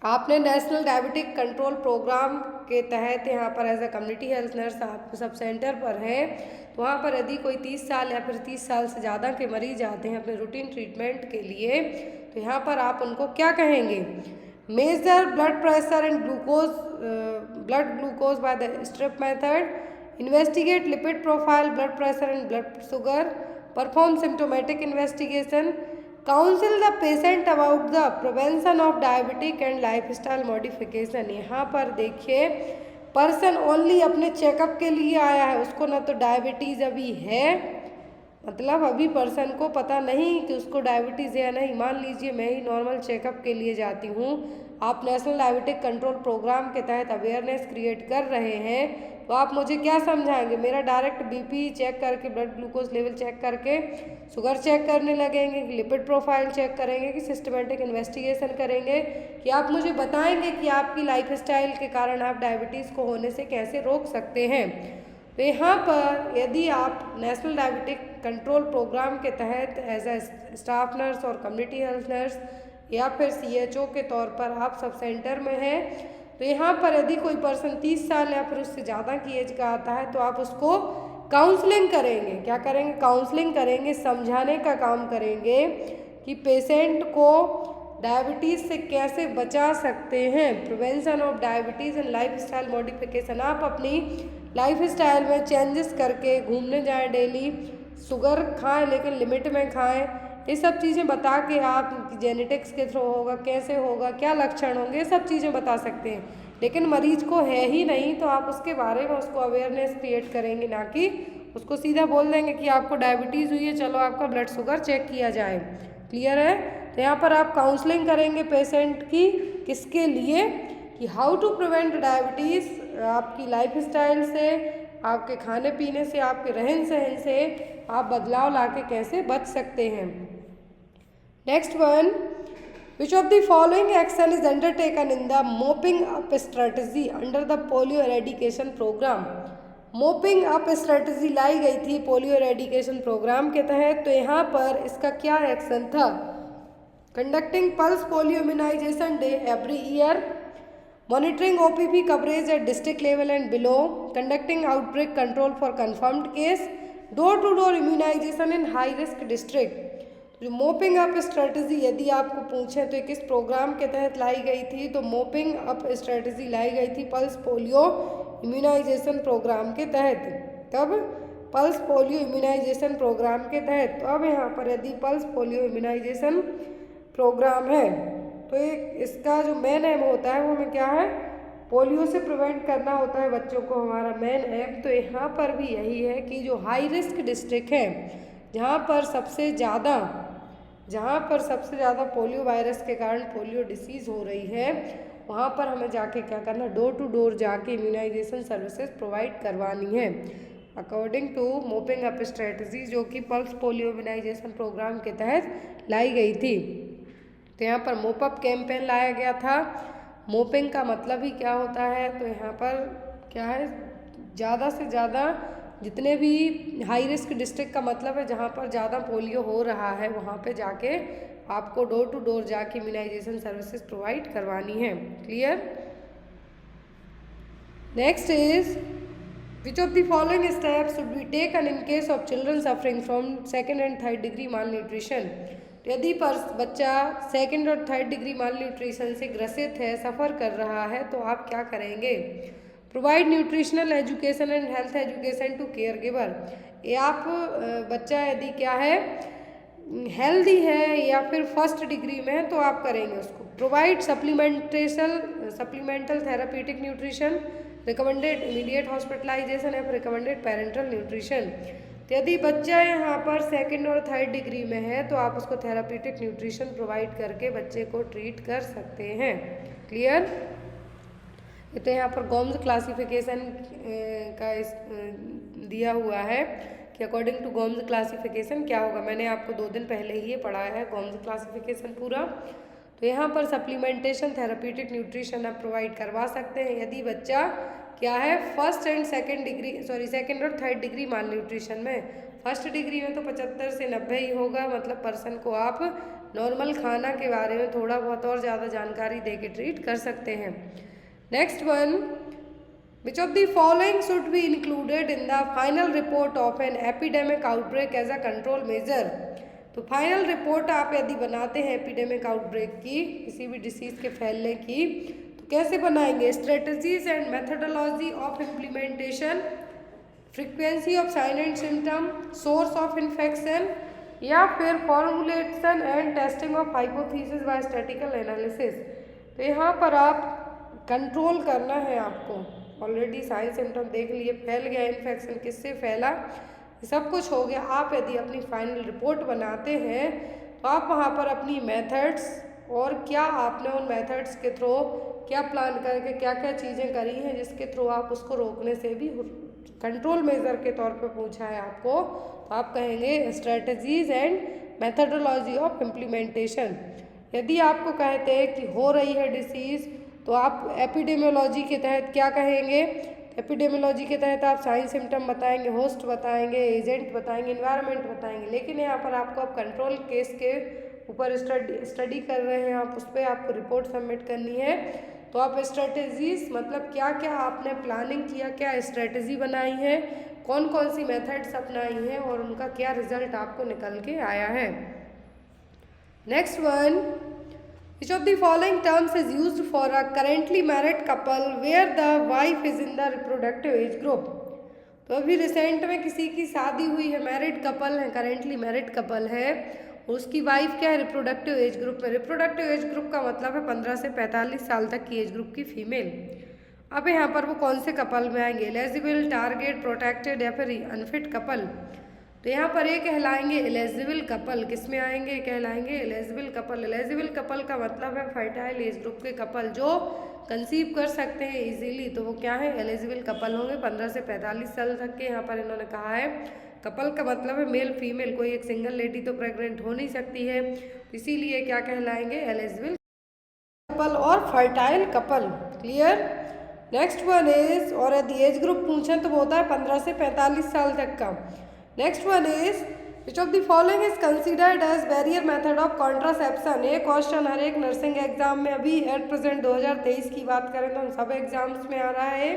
आपने national diabetic control programme के तहत यहाँ पर as a community health nurse आप सब सेंटर पर है, तो वहाँ पर यदि कोई 30 साल या फिर 30 साल से ज़्यादा के मरीज आते हैं अपने रूटीन ट्रीटमेंट के लिए, तो यहाँ पर आप उनको क्या कहेंगे? Measure blood pressure and blood glucose by the strip method, investigate lipid profile, blood pressure and blood sugar, perform symptomatic investigation, counsel the patient about the prevention of diabetic and lifestyle modification। यहाँ पर देखिए person only अपने checkup के लिए आया है, उसको ना तो डायबिटीज़ अभी है, मतलब अभी पर्सन को पता नहीं कि उसको डायबिटीज़ है या नहीं। मान लीजिए मैं ही नॉर्मल चेकअप के लिए जाती हूँ, आप नेशनल डायबिटिक कंट्रोल प्रोग्राम के तहत अवेयरनेस क्रिएट कर रहे हैं, तो आप मुझे क्या समझाएंगे? मेरा डायरेक्ट बीपी चेक करके, ब्लड ग्लूकोज लेवल चेक करके, शुगर चेक करने लगेंगे, लिपिड प्रोफाइल चेक करेंगे, कि सिस्टमेटिक इन्वेस्टिगेशन करेंगे, कि आप मुझे बताएंगे कि आपकी लाइफस्टाइल के कारण आप डायबिटीज़ को होने से कैसे रोक सकते हैं। तो यहाँ पर यदि आप नेशनल डायबिटिक कंट्रोल प्रोग्राम के तहत एज अ स्टाफ नर्स और कम्युनिटी हेल्थ नर्स या फिर CHO के तौर पर आप सब सेंटर में हैं, तो यहाँ पर यदि कोई पर्सन 30 साल या फिर उससे ज़्यादा की एज का आता है, तो आप उसको काउंसलिंग करेंगे। क्या करेंगे? काउंसलिंग करेंगे, समझाने का काम करेंगे कि पेशेंट को डायबिटीज़ से कैसे बचा सकते हैं। Prevention of diabetes and lifestyle modification, आप अपनी लाइफस्टाइल में चेंजेस करके घूमने जाएं, डेली शुगर खाएं लेकिन लिमिट में खाएं, ये सब चीज़ें बता के आप जेनेटिक्स के थ्रू होगा, कैसे होगा, क्या लक्षण होंगे, ये सब चीज़ें बता सकते हैं। लेकिन मरीज को है ही नहीं, तो आप उसके बारे में उसको अवेयरनेस क्रिएट करेंगे, ना कि उसको सीधा बोल देंगे कि आपको डायबिटीज़ हुई है, चलो आपका ब्लड शुगर चेक किया जाए। क्लियर है? तो यहाँ पर आप काउंसलिंग करेंगे पेशेंट की, किसके लिए, कि हाउ टू प्रिवेंट डायबिटीज़, आपकी लाइफस्टाइल से, आपके खाने पीने से, आपके रहन सहन से आप बदलाव लाके कैसे बच सकते हैं। Next one, which of the following action is undertaken in the mopping up strategy under the polio eradication programme. Mopping up strategy लाई गई थी पोलियो एरेडिकेशन प्रोग्राम के तहत, तो यहाँ पर इसका क्या एक्शन था? Conducting pulse polio immunisation day every year, monitoring OPV coverage at district level and below, conducting outbreak control for confirmed case, door-to-door immunization in high risk district। जो mopping up strategy यदि आपको पूछें तो किस programme के तहत लाई गई थी, तो मोपिंग अप स्ट्रेटजी लाई गई थी पल्स पोलियो इम्यूनाइजेशन प्रोग्राम के तहत। तब पल्स पोलियो इम्यूनाइजेशन प्रोग्राम के तहत। तो अब यहाँ पर यदि पल्स पोलियो इम्यूनाइजेशन प्रोग्राम है, तो इसका जो मेन एम होता है वो में क्या है, पोलियो से प्रिवेंट करना होता है बच्चों को, हमारा मेन एम। तो यहाँ पर भी यही है कि जो हाई रिस्क डिस्ट्रिक्ट है, जहाँ पर सबसे ज़्यादा पोलियो वायरस के कारण पोलियो डिसीज़ हो रही है, वहाँ पर हमें जाके क्या करना, डोर टू डोर जाके इम्यूनाइजेशन सर्विसेज प्रोवाइड करवानी है according to mopping up strategy, जो कि पल्स पोलियो इम्यूनाइजेशन प्रोग्राम के तहत लाई गई थी। तो यहाँ पर मोप अप कैंपेन लाया गया था। मोपिंग का मतलब ही क्या होता है, तो यहाँ पर क्या है, ज़्यादा से ज़्यादा जितने भी हाई रिस्क डिस्ट्रिक्ट का मतलब है जहाँ पर ज़्यादा पोलियो हो रहा है, वहाँ पे जाके आपको डोर टू डोर जाके इम्यूनाइजेशन सर्विसेज प्रोवाइड करवानी है। Clear. Next is which of the following steps should be taken in case of children suffering from second and third degree mall nutrition. यदि बच्चा सेकेंड और थर्ड डिग्री माल nutrition से ग्रसित है, सफ़र कर रहा है, तो आप क्या करेंगे। Provide nutritional education and health education to caregiver. ये आप बच्चा यदि क्या है, हेल्दी है या फिर फर्स्ट डिग्री में है, तो आप करेंगे उसको। Provide supplemental therapeutic nutrition, recommended immediate hospitalisation या फिर रिकमेंडेड पेरेंटल न्यूट्रिशन। तो यदि बच्चा यहाँ पर सेकंड और थर्ड डिग्री में है, तो आप उसको थेरापीटिक न्यूट्रिशन प्रोवाइड करके बच्चे को ट्रीट कर सकते हैं। क्लियर। तो यहाँ पर गॉम्स क्लासिफिकेशन का दिया हुआ है कि अकॉर्डिंग टू गॉम्स क्लासिफिकेशन क्या होगा। मैंने आपको 2 दिन पहले ही ये पढ़ाया है गॉम्स क्लासिफिकेशन पूरा। तो यहाँ पर सप्लीमेंटेशन थेरापीटिक न्यूट्रिशन आप प्रोवाइड करवा सकते हैं यदि बच्चा क्या है, फर्स्ट एंड सेकेंड और थर्ड डिग्री माल न्यूट्रिशन में। फर्स्ट डिग्री में तो 75 से 90 ही होगा, मतलब पर्सन को आप नॉर्मल खाना के बारे में थोड़ा बहुत और ज़्यादा जानकारी दे के ट्रीट कर सकते हैं। Next one, which of the following should be included in the final report of an epidemic outbreak as a control measure. तो फाइनल रिपोर्ट आप यदि बनाते हैं एपिडेमिक आउटब्रेक की, किसी भी डिसीज़ के फैलने की, तो कैसे बनाएंगे। Strategies and methodology of implementation, frequency of sign and symptom, source of infection, या फिर formulation and testing of hypothesis by statistical analysis. तो यहाँ पर आप कंट्रोल करना है आपको। ऑलरेडी साइन सिम्टम देख लिए, फैल गया इन्फेक्शन, किससे फैला, सब कुछ हो गया। आप यदि अपनी फाइनल रिपोर्ट बनाते हैं तो आप वहाँ पर अपनी मेथड्स और क्या आपने उन मेथड्स के थ्रू क्या प्लान करके क्या क्या चीज़ें करी हैं जिसके थ्रू आप उसको रोकने से भी कंट्रोल मेजर के तौर पे पूछा है आपको, तो आप कहेंगे strategies and methodology of implementation. यदि आपको कहते हैं कि हो रही है डिसीज़, तो आप एपिडेमियोलॉजी के तहत क्या कहेंगे। एपिडेमियोलॉजी के तहत आप साइन सिम्टम बताएंगे, होस्ट बताएंगे, एजेंट बताएंगे, इन्वायरमेंट बताएंगे। लेकिन यहाँ पर आपको अब कंट्रोल केस के ऊपर स्टडी कर रहे हैं आप, उस पर आपको रिपोर्ट सबमिट करनी है। तो आप स्ट्रेटजीज मतलब क्या क्या आपने प्लानिंग किया, क्या स्ट्रेटजी बनाई है, कौन कौन सी मेथड्स अपनाई हैं और उनका क्या रिजल्ट आपको निकल के आया है। Next one, which of the following terms is used for a currently married couple where the wife is in the reproductive age group। तो अभी रिसेंट में किसी की शादी हुई है, मैरिड कपल है, करेंटली मैरिड कपल है, उसकी वाइफ क्या है, रिप्रोडक्टिव एज ग्रुप में। रिप्रोडक्टिव एज ग्रुप का मतलब है 15 से 45 साल तक की एज ग्रुप की फीमेल। अब यहाँ पर वो कौन से कपल में आएंगे, एलिजिबल, टारगेट, प्रोटेक्टेड या फिर अनफिट कपल। तो यहाँ पर ये कहलाएंगे एलिजिबल कपल। किस में आएंगे, कहलाएंगे एलिजिबल कपल। एलिजिबल कपल का मतलब है फर्टाइल एज ग्रुप के कपल जो कंसीव कर सकते हैं इजीली, तो वो क्या है, एलिजिबल कपल होंगे 15 से 45 साल तक के। यहाँ पर इन्होंने कहा है कपल का मतलब है मेल फीमेल, कोई एक सिंगल लेडी तो प्रेग्नेंट हो नहीं सकती है, इसीलिए क्या कहलाएंगे, एलिजिबल कपल और fertile couple. Clear. Next one is, और यदि एज ग्रुप पूछें तो वो होता है 15 से 45 साल तक का। Next one is, which of the following is considered as barrier method of contraception. ये क्वेश्चन हर एक नर्सिंग एग्जाम में अभी एट प्रेजेंट 2023 की बात करें तो उन सब एग्जाम्स में आ रहा है।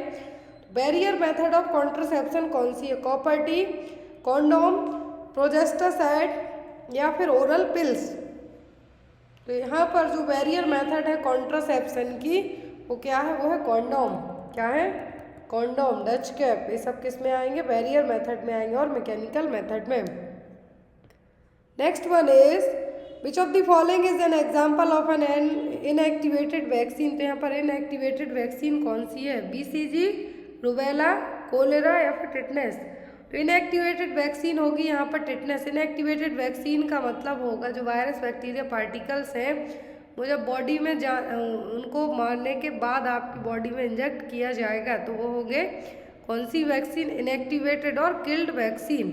बैरियर मेथड ऑफ कॉन्ट्रासेप्शन कौन सी है, कॉपर टी, कॉन्डोम, प्रोजेस्टासाइड या फिर ओरल पिल्स। तो यहाँ पर जो बैरियर मेथड है कॉन्ट्रासेप्शन की वो क्या है, वो है कॉन्डोम। क्या है, कॉन्डोम, डच कैप, ये सब किस में आएंगे, बैरियर मेथड में आएंगे और मैकेनिकल मेथड में। Next one is, which of the following is an example of an inactivated vaccine. तो यहाँ पर इनएक्टिवेटेड वैक्सीन कौन सी है, BCG, रूबेला, कोलेरा या फिर टिटनेस। तो इनएक्टिवेटेड वैक्सीन होगी यहाँ पर टिटनेस। इनएक्टिवेटेड वैक्सीन का मतलब होगा जो वायरस बैक्टीरिया पार्टिकल्स हैं वो जब बॉडी में उनको मारने के बाद आपकी बॉडी में इंजेक्ट किया जाएगा तो वो हो गए कौन सी वैक्सीन? इनएक्टिवेटेड और किल्ड वैक्सीन।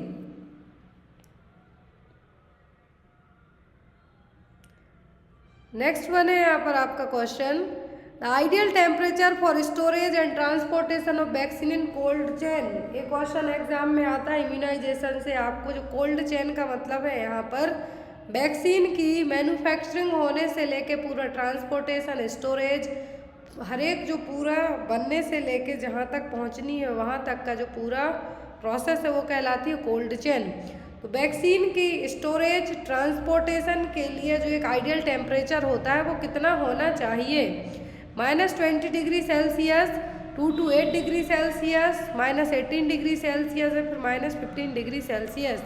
नेक्स्ट वन है यहाँ पर आपका question, the ideal temperature for storage and transportation of vaccine in cold chain. ये क्वेश्चन एग्जाम में आता है इम्यूनाइजेशन से। आपको जो कोल्ड चेन का मतलब है यहाँ पर वैक्सीन की मैन्युफैक्चरिंग होने से लेके पूरा ट्रांसपोर्टेशन, स्टोरेज, हर एक जो पूरा बनने से लेके जहाँ तक पहुँचनी है वहाँ तक का जो पूरा प्रोसेस है वो कहलाती है कोल्ड चेन। तो वैक्सीन की स्टोरेज, ट्रांसपोर्टेशन के लिए जो एक आइडियल टेम्परेचर होता है वो कितना होना चाहिए? -20 degree Celsius, 2 to 8 degree Celsius, -18 degree Celsius या फिर -15 डिग्री सेल्सियस।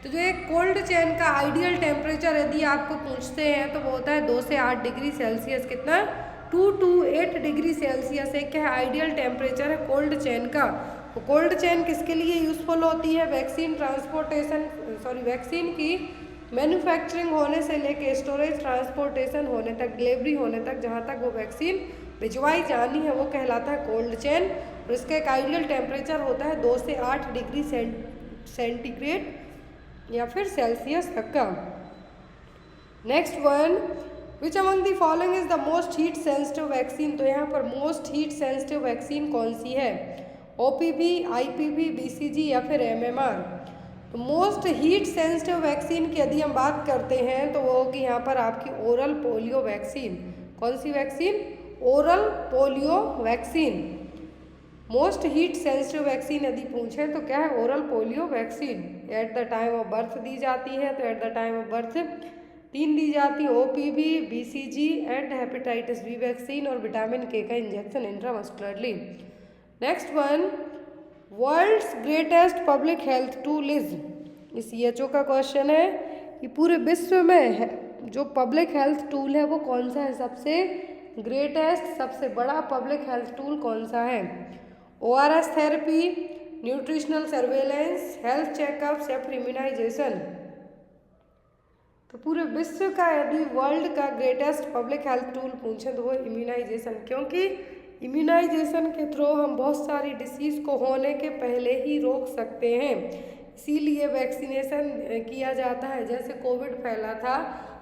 तो जो एक कोल्ड चेन का आइडियल टेम्परेचर यदि आपको पूछते हैं तो वो होता है 2 से 8 डिग्री सेल्सियस। कितना? 2 to 8 डिग्री सेल्सियस एक क्या है? आइडियल टेम्परेचर है कोल्ड चेन का। तो कोल्ड चेन किसके लिए यूज़फुल होती है? वैक्सीन ट्रांसपोर्टेशन, वैक्सीन की मैन्युफैक्चरिंग होने से लेके स्टोरेज, ट्रांसपोर्टेशन होने तक, डिलीवरी होने तक, जहाँ तक वो वैक्सीन भिजवाई जानी है वो कहलाता है कोल्ड चेन। और इसका एक आइडियल टेम्परेचर होता है 2 से 8 डिग्री सेंटीग्रेड या फिर सेल्सियस तक का। Next one, which among the following is the most heat sensitive vaccine. तो यहाँ पर मोस्ट हीट सेंसिटिव वैक्सीन कौन सी है? OPV, IPV, BCG या फिर MMR। तो मोस्ट हीट सेंसिटिव वैक्सीन की यदि हम बात करते हैं तो वो होगी यहाँ पर आपकी ओरल पोलियो वैक्सीन। कौन सी vaccine? Oral polio vaccine. Most heat sensitive vaccine यदि पूछें तो क्या है? Oral polio vaccine. At the time of birth दी जाती है, तो at the time of birth 3 दी जाती है, OPV, BCG and hepatitis B vaccine और विटामिन K का injection intramuscularly. Next one, world's greatest public health tool is. इस CHO का क्वेश्चन है कि पूरे विश्व में है जो पब्लिक हेल्थ टूल है वो कौन सा है? सबसे ग्रेटेस्ट, सबसे बड़ा पब्लिक हेल्थ टूल कौन सा है? ORS therapy, nutritional surveillance, health checkups या फिर इम्यूनाइजेशन। तो पूरे विश्व का यदि वर्ल्ड का ग्रेटेस्ट पब्लिक हेल्थ टूल पूछें तो वो इम्यूनाइजेशन, क्योंकि इम्यूनाइजेशन के थ्रू हम बहुत सारी डिसीज़ को होने के पहले ही रोक सकते हैं, इसीलिए वैक्सीनेशन किया जाता है। जैसे कोविड फैला था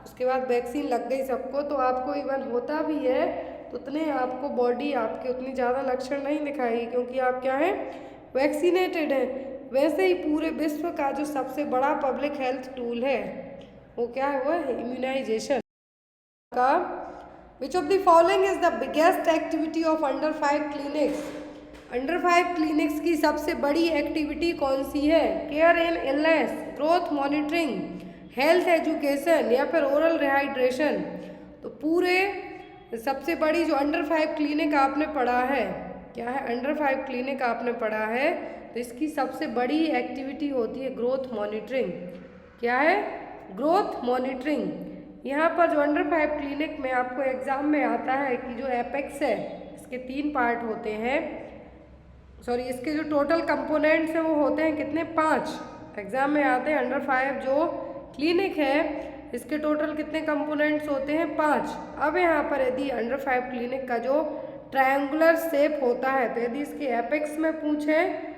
उसके बाद वैक्सीन लग गई सबको, तो आपको इवन होता भी है तो उतने आपको बॉडी आपके उतनी ज़्यादा लक्षण नहीं दिखाएगी क्योंकि आप क्या है? वैक्सीनेटेड हैं। वैसे ही पूरे विश्व का जो सबसे बड़ा पब्लिक हेल्थ टूल है वो क्या है? वो है इम्यूनाइजेशन का। Which of the following is the biggest activity of under 5 clinics? Under 5 clinics की सबसे बड़ी एक्टिविटी कौन सी है? केयर इन illness, growth monitoring, health education या फिर ओरल रिहाइड्रेशन। तो पूरे सबसे बड़ी जो अंडर 5 क्लिनिक आपने पढ़ा है, क्या है? अंडर 5 क्लिनिक आपने पढ़ा है तो इसकी सबसे बड़ी एक्टिविटी होती है ग्रोथ मॉनिटरिंग। क्या है? Growth monitoring. यहाँ पर जो अंडर 5 क्लिनिक में आपको एग्जाम में आता है कि जो एपेक्स है इसके 3 पार्ट होते हैं, इसके जो टोटल कंपोनेंट्स हैं वो होते हैं कितने? 5 एग्जाम में आते हैं। अंडर 5 जो क्लिनिक है इसके टोटल कितने कंपोनेंट्स होते हैं? 5। अब यहाँ पर यदि अंडर 5 क्लिनिक का जो ट्रायंगुलर शेप होता है तो यदि इसके एपेक्स में पूछें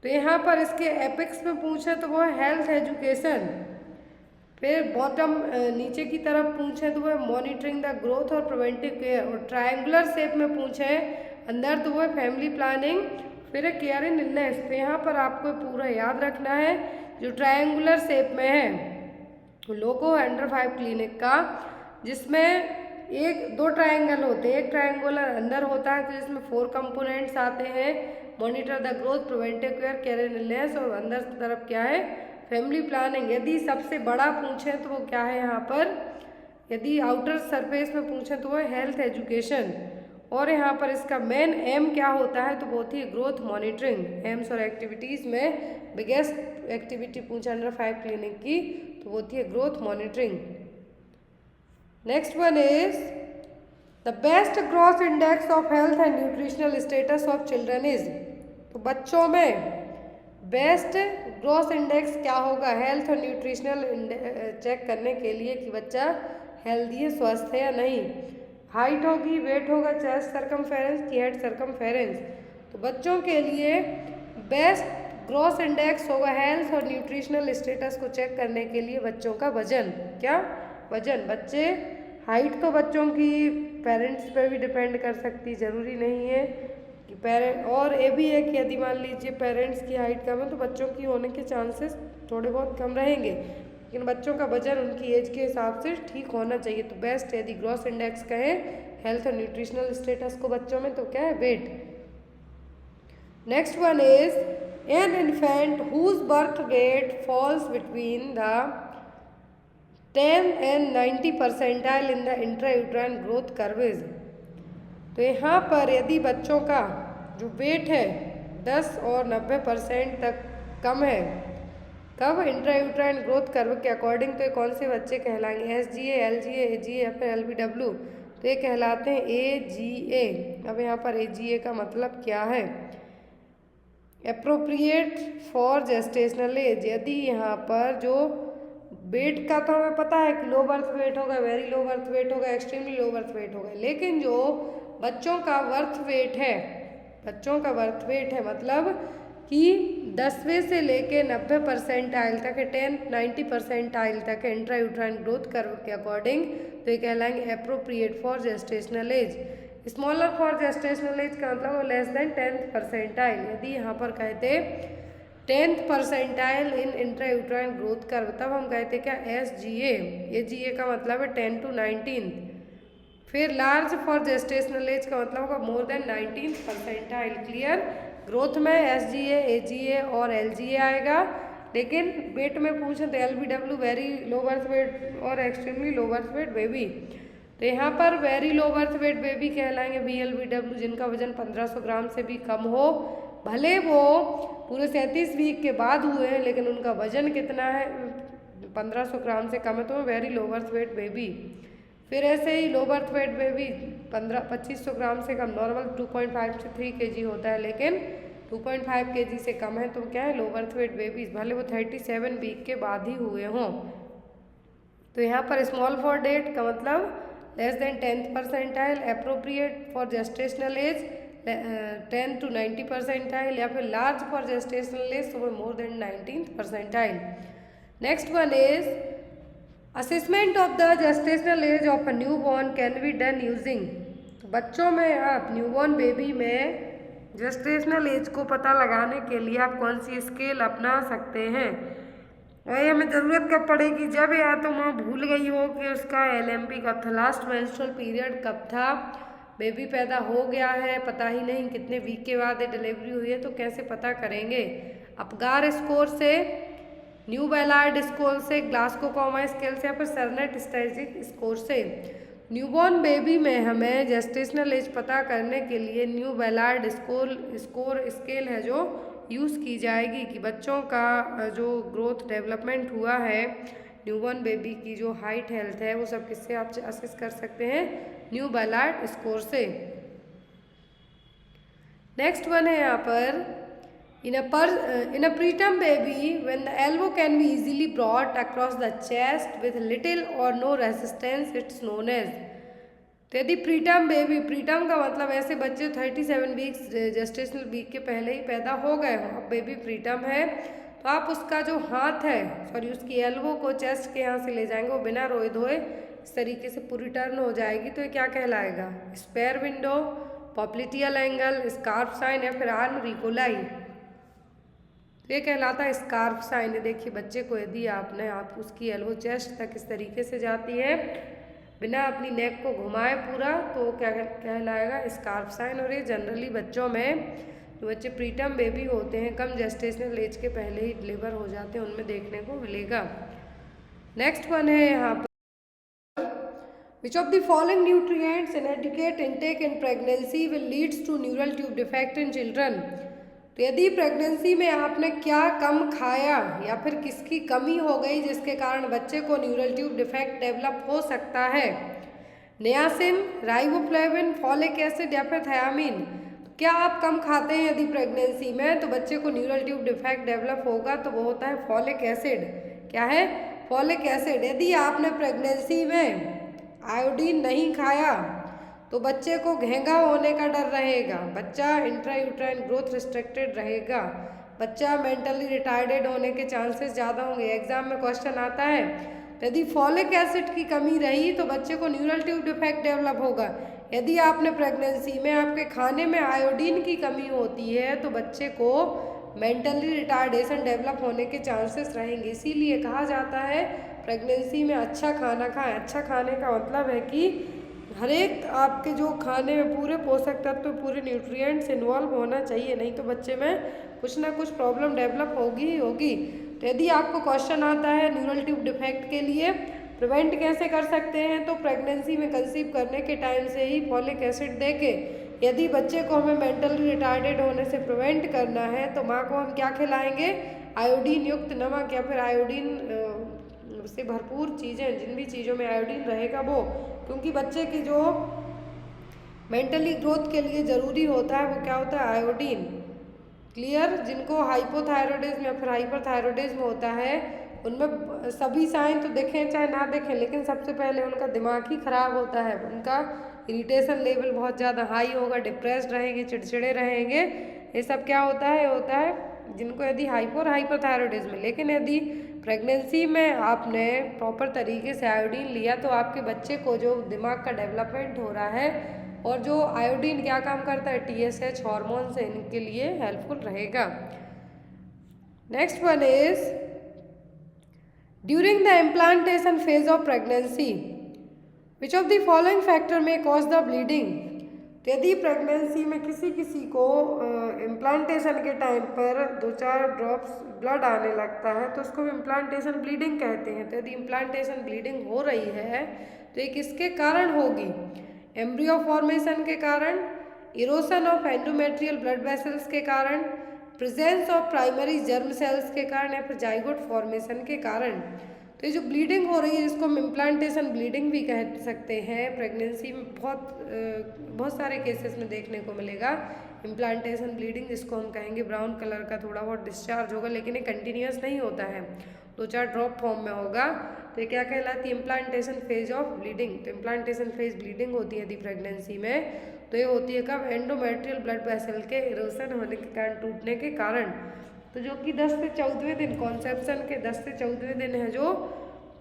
तो यहाँ पर इसके एपेक्स में पूछें तो वो है हेल्थ एजुकेशन। फिर बॉटम नीचे की तरफ पूछें तो वो है मॉनिटरिंग द ग्रोथ और प्रिवेंटिव केयर। और ट्रायंगुलर शेप में पूछें अंदर तो वो है फैमिली प्लानिंग, फिर है केयर इन इलनेस। तो यहाँ पर आपको पूरा याद रखना है जो ट्रायंगुलर शेप में है लोगो अंडर 5 क्लिनिक का, जिसमें 2 ट्रायंगल होते हैं। एक ट्रायंगुलर अंदर होता है तो जिसमें 4 कंपोनेंट्स आते हैं, monitor the growth, preventive care, care in illness, और अंदर की तरफ क्या है? Family planning. यदि सबसे बड़ा पूछें तो वो क्या है यहाँ पर? यदि आउटर सरफेस में पूछें तो वो है हेल्थ एजुकेशन। और यहाँ पर इसका मेन एम क्या होता है? तो वो होती है ग्रोथ मॉनिटरिंग। एम्स और एक्टिविटीज़ में बिगेस्ट एक्टिविटी पूछे अंडर 5 क्लिनिक की तो वो होती है growth monitoring. Next one is the best gross index of health and nutritional status of children is. तो बच्चों में बेस्ट ग्रॉस इंडेक्स क्या होगा हेल्थ और न्यूट्रिशनल चेक करने के लिए कि बच्चा हेल्दी है, स्वस्थ है या नहीं। हाइट होगी, वेट होगा, चेस्ट सर्कमफेरेंस की हेड सर्कमफेरेंस। तो बच्चों के लिए बेस्ट ग्रॉस इंडेक्स होगा हेल्थ और न्यूट्रिशनल स्टेटस को चेक करने के लिए बच्चों का वजन। क्या? वजन। बच्चे हाइट तो बच्चों की पेरेंट्स पे भी डिपेंड कर सकती, ज़रूरी नहीं है कि पेरेंट, और ये भी है कि यदि मान लीजिए पेरेंट्स की हाइट कम है तो बच्चों की होने के चांसेस थोड़े बहुत कम रहेंगे, लेकिन बच्चों का वजन उनकी एज के हिसाब से ठीक होना चाहिए। तो बेस्ट यदि ग्रॉस इंडेक्स कहें हेल्थ और न्यूट्रिशनल स्टेटस को बच्चों में, तो क्या है? Weight. Next one is an infant whose birth weight falls between the 10 and 90 percentile in the intrauterine growth curves. तो यहाँ पर यदि बच्चों का जो वेट है 10 और 90% तक कम है, कब? इंट्रायूट्राइन ग्रोथ कर्व के अकॉर्डिंग, तो ये कौन से बच्चे कहलाएंगे? SGA, LGA, AGA या फिर LBW? तो ये कहलाते हैं AGA। अब यहाँ पर AGA का मतलब क्या है? Appropriate for gestational as. यदि यहाँ पर जो वेट का तो हमें पता है कि लो बर्थ वेट होगा, वेरी लो बर्थ वेट होगा, एक्सट्रीमली लो बर्थ वेट होगा, लेकिन जो बच्चों का बर्थ वेट है, बच्चों का बर्थ वेट है मतलब कि 10वें से लेके 90 परसेंटाइल तक, 10-90 परसेंटाइल तक इंट्रायूट्राइन ग्रोथ कर्व के अकॉर्डिंग, तो ये कहलाएंगे appropriate for gestational age. Smaller for gestational age का मतलब लेस देन 10th परसेंटाइल। यदि यहाँ पर कहते 10th परसेंटाइल इन इंट्रायूट्राइन ग्रोथ कर्व, तब हम कहते क्या? SGA। AGA का मतलब है 10 to 19। फिर लार्ज फॉर जेस्टेशनल एज का मतलब होगा more than 19th percentile. Clear? Growth में SGA, AGA और LGA आएगा, लेकिन वेट में पूछे तो LBW very low birth weight और extremely low birth weight baby. तो यहाँ पर very low birth weight baby कहलाएंगे VLBW, जिनका वजन 1500 ग्राम से भी कम हो, भले वो पूरे 37 वीक के बाद हुए हैं, लेकिन उनका वजन कितना है? 1500 ग्राम से कम है, तो very low birth weight baby. फिर ऐसे ही लो बर्थ वेट बेबी 2500 ग्राम से कम, नॉर्मल 2.5 से 3 kg होता है, लेकिन 2.5 kg से कम है तो क्या है? लो बर्थ वेट बेबीज, भले वो 37 वीक के बाद ही हुए हों। तो यहाँ पर स्मॉल फॉर डेट का मतलब less than 10th percentile, appropriate for gestational as 10 to 90 percentile, या फिर लार्ज फॉर जेस्टेशनल एज तो more than 19th percentile. Next one is assessment of the gestational age of a new born can be done using. तो बच्चों में आप new born baby में gestational age को पता लगाने के लिए आप कौन सी स्केल अपना सकते हैं? और ये हमें ज़रूरत कब पड़ेगी? जब या तो माँ भूल गई हो कि उसका LMP कब था, लास्ट मेंस्ट्रुअल पीरियड कब था, बेबी पैदा हो गया है, पता ही नहीं कितने वीक के बाद डिलीवरी हुई है, तो कैसे पता करेंगे? अपगार स्कोर से, न्यू बैलार्ड स्कोर से, ग्लास्को कोमा स्केल से, या फिर सरनेट स्टैटिस्टिक स्कोर से। न्यूबॉर्न बेबी में हमें जेस्टेशनल एज पता करने के लिए न्यू बैलार्ड स्कोर स्केल है जो यूज़ की जाएगी, कि बच्चों का जो ग्रोथ डेवलपमेंट हुआ है, न्यूबॉर्न बेबी की जो हाइट हेल्थ है, वो सब किससे आप असेस कर सकते हैं? न्यू बैलार्ड स्कोर से। नेक्स्ट वन है यहाँ पर in a preterm baby when the elbow can be easily brought across the chest with little or no resistance, it's known as। तो यदि प्रीटर्म बेबी, प्रीटर्म का मतलब ऐसे बच्चे 37 वीक्स जेस्टेशनल वीक के पहले ही पैदा हो गए हो, अब बेबी प्रीटर्म है, तो आप उसका जो हाथ है, सॉरी उसकी एल्बो को चेस्ट के यहाँ से ले जाएंगे, वो बिना रोए धोए इस तरीके से पूरी टर्न हो जाएगी, तो ये क्या कहलाएगा? Square window, popliteal angle, scarf sign, या फिर आर्म रिकोलाई। ये कहलाता है स्कार्फ साइन। देखिए बच्चे को यदि आप उसकी एल्बो चेस्ट तक इस तरीके से जाती है बिना अपनी नेक को घुमाए पूरा, तो क्या कहलाएगा? Scarf sign. और ये जनरली बच्चों में, जो बच्चे प्रीटर्म बेबी होते हैं, कम जेस्टेशनल एज के पहले ही डिलीवर हो जाते हैं, उनमें देखने को मिलेगा। नेक्स्ट वन है यहाँ पर Which of the following nutrients inadequate intake in pregnancy will leads to neural tube defect in children। तो यदि प्रेगनेंसी में आपने क्या कम खाया या फिर किसकी कमी हो गई जिसके कारण बच्चे को न्यूरल ट्यूब डिफेक्ट डेवलप हो सकता है? नियासिन, राइबोफ्लेविन, फॉलिक एसिड, या फिर थायामीन। क्या आप कम खाते हैं यदि प्रेगनेंसी में, तो बच्चे को न्यूरल ट्यूब डिफेक्ट डेवलप होगा, तो वो होता है फॉलिक एसिड। क्या है? Folic acid. यदि आपने प्रेगनेंसी में आयोडीन नहीं खाया तो बच्चे को घेंगा होने का डर रहेगा, बच्चा इंट्रायूट्राइन ग्रोथ रिस्ट्रिक्टेड रहेगा, बच्चा मेंटली रिटार्डेड होने के चांसेस ज़्यादा होंगे। एग्जाम में क्वेश्चन आता है यदि फॉलिक एसिड की कमी रही तो बच्चे को न्यूरल ट्यूब डिफेक्ट डेवलप होगा। यदि आपने प्रेगनेंसी में आपके खाने में आयोडीन की कमी होती है तो बच्चे को मेंटली रिटार्डेशन डेवलप होने के चांसेस रहेंगे। इसीलिए कहा जाता है प्रेगनेंसी में अच्छा खाना खाएं। अच्छा खाने का मतलब है कि हर एक आपके जो खाने में पूरे पोषक तत्व, पूरे न्यूट्रिएंट्स इन्वॉल्व होना चाहिए, नहीं तो बच्चे में कुछ ना कुछ प्रॉब्लम डेवलप होगी ही होगी। तो यदि आपको क्वेश्चन आता है न्यूरल ट्यूब डिफेक्ट के लिए प्रिवेंट कैसे कर सकते हैं, तो प्रेगनेंसी में कंसीव करने के टाइम से ही फॉलिक एसिड दे के, यदि बच्चे को हमें मेंटली रिटार्डेड होने से प्रिवेंट करना है तो माँ को हम क्या खिलाएंगे, आयोडीन युक्त नमक या फिर आयोडीन से भरपूर चीज़ें, जिन भी चीज़ों में आयोडीन रहेगा वो, क्योंकि बच्चे की जो मेंटली ग्रोथ के लिए ज़रूरी होता है वो क्या होता है, आयोडीन। क्लियर। जिनको हाइपोथायरॉयडिज्म या फिर हाइपरथायरॉयडिज्म होता है उनमें सभी साइन तो देखें चाहे ना देखें, लेकिन सबसे पहले उनका दिमाग ही खराब होता है, उनका इरिटेशन लेवल बहुत ज़्यादा हाई होगा, डिप्रेस्ड रहेंगे, चिड़चिड़े रहेंगे। ये सब क्या होता है जिनको यदि हाइपरथायरॉयडिज्म। लेकिन यदि प्रेगनेंसी में आपने प्रॉपर तरीके से आयोडीन लिया तो आपके बच्चे को जो दिमाग का डेवलपमेंट हो रहा है और जो आयोडीन क्या काम करता है, TSH हार्मोन से इनके लिए हेल्पफुल रहेगा। Next one is during the implantation phase of pregnancy which of the following factor में कॉज द ब्लीडिंग। तो यदि प्रेगनेंसी में किसी को इम्प्लांटेशन के टाइम पर 2-4 ड्रॉप्स ब्लड आने लगता है तो उसको इम्प्लांटेशन ब्लीडिंग कहते हैं। तो यदि इम्प्लांटेशन ब्लीडिंग हो रही है तो ये किसके कारण होगी, एम्ब्रियो फॉर्मेशन के कारण, erosion of endometrial blood vessels के कारण, presence of primary germ cells के कारण या फिर जाइगोट फॉर्मेशन के कारण। तो ये जो ब्लीडिंग हो रही है इसको हम इम्प्लांटेशन ब्लीडिंग भी कह सकते हैं। प्रेगनेंसी में बहुत सारे केसेस में देखने को मिलेगा इम्प्लांटेशन ब्लीडिंग, जिसको हम कहेंगे ब्राउन कलर का थोड़ा बहुत डिस्चार्ज होगा, लेकिन ये कंटिन्यूस नहीं होता है, 2-4 ड्रॉप फॉर्म में होगा। तो ये क्या कहलाती है, इम्प्लांटेशन फेज ऑफ ब्लीडिंग। तो इम्प्लांटेशन फेज ब्लीडिंग होती है यदि प्रेगनेंसी में, तो ये होती है कब, एंडोमेट्रियल ब्लड वेसल के इरोशन होने के कारण, टूटने के कारण। तो जो कि 10 से 14वें दिन, कॉन्सेप्शन के 10 से 14वें दिन है, जो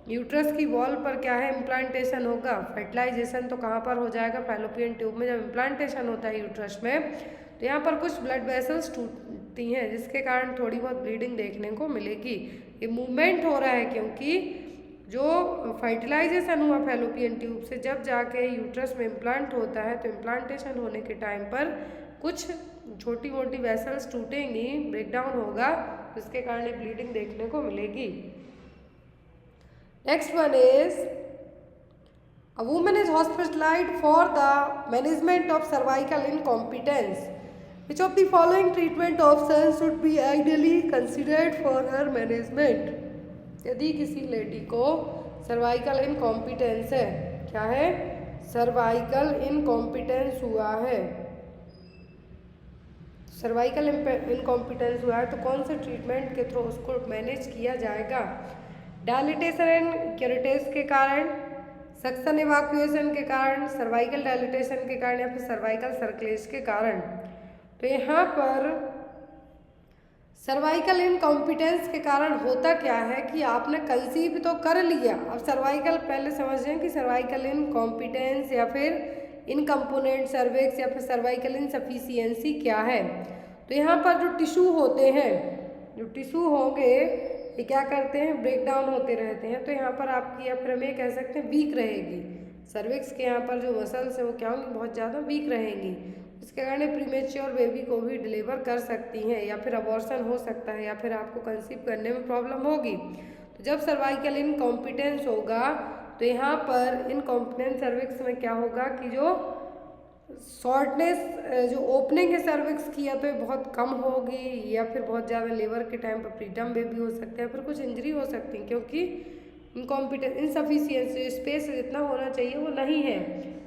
यूट्रस की वॉल पर क्या है, इम्प्लांटेशन होगा। फर्टिलाइजेशन तो कहाँ पर हो जाएगा, फैलोपियन ट्यूब में। जब इम्प्लांटेशन होता है यूट्रस में तो यहाँ पर कुछ ब्लड वेसल्स टूटती हैं जिसके कारण थोड़ी बहुत ब्लीडिंग देखने को मिलेगी। ये मूवमेंट हो रहा है क्योंकि जो फर्टिलाइजेशन हुआ फैलोपियन ट्यूब से जब जाके यूट्रस में इम्प्लांट होता है तो इम्प्लांटेशन होने के टाइम पर कुछ छोटी मोटी वेसल्स टूटेंगी, ब्रेकडाउन होगा, जिसके कारण ब्लीडिंग देखने को मिलेगी। Next one is a woman is hospitalised for the management of cervical incompetence. Which of the following treatment options should be ideally considered for her management. यदि किसी लेडी को सर्वाइकल इनकॉम्पिटेंस है, क्या है, सर्वाइकल इनकॉम्पिटेंस हुआ है, cervical incompetence हुआ है तो कौन से ट्रीटमेंट के थ्रू उसको मैनेज किया जाएगा, डायलिटेशन एंड क्यूरेटेज के कारण, सक्शन इवाक्यूएशन के कारण, सर्वाइकल डायलिटेशन के कारण या फिर सर्वाइकल सर्कुलेज के कारण। तो यहाँ पर सर्वाइकल इनकॉम्पिटेंस के कारण होता क्या है कि आपने कंसीव तो कर लिया, अब सर्वाइकल पहले समझें कि सर्वाइकल इनकॉम्पिटेंस या फिर इनकम्पोनेंट सर्विक्स या फिर सर्वाइकल इनसफिशियंसी क्या है। तो यहाँ पर जो टिश्यू होते हैं, जो टिश्यू होंगे ये क्या करते हैं, ब्रेक डाउन होते रहते हैं। तो यहाँ पर आपकी या फिर हम ये कह सकते हैं वीक रहेगी, सर्विक्स के यहाँ पर जो मसल्स है वो क्या होंगी, बहुत ज़्यादा वीक रहेंगी। इसके कारण प्रीमेच्योर बेबी को भी डिलीवर कर सकती हैं या फिर अबॉर्शन हो सकता है या फिर आपको कंसीव करने में प्रॉब्लम होगी। तो जब सर्वाइकल इनकॉम्पिटेंस होगा तो यहाँ पर इनकॉम्पिटेंस सर्विक्स में क्या होगा कि जो शॉर्टनेस, जो ओपनिंग है सर्विक्स की या तो बहुत कम होगी या फिर बहुत ज़्यादा लेबर के टाइम पर प्रीटर्म बेबी हो सकते हैं, फिर कुछ इंजरी हो सकती है, क्योंकि इनकॉम्पिटेंस इनसफिशियंसी स्पेस जितना होना चाहिए वो नहीं है।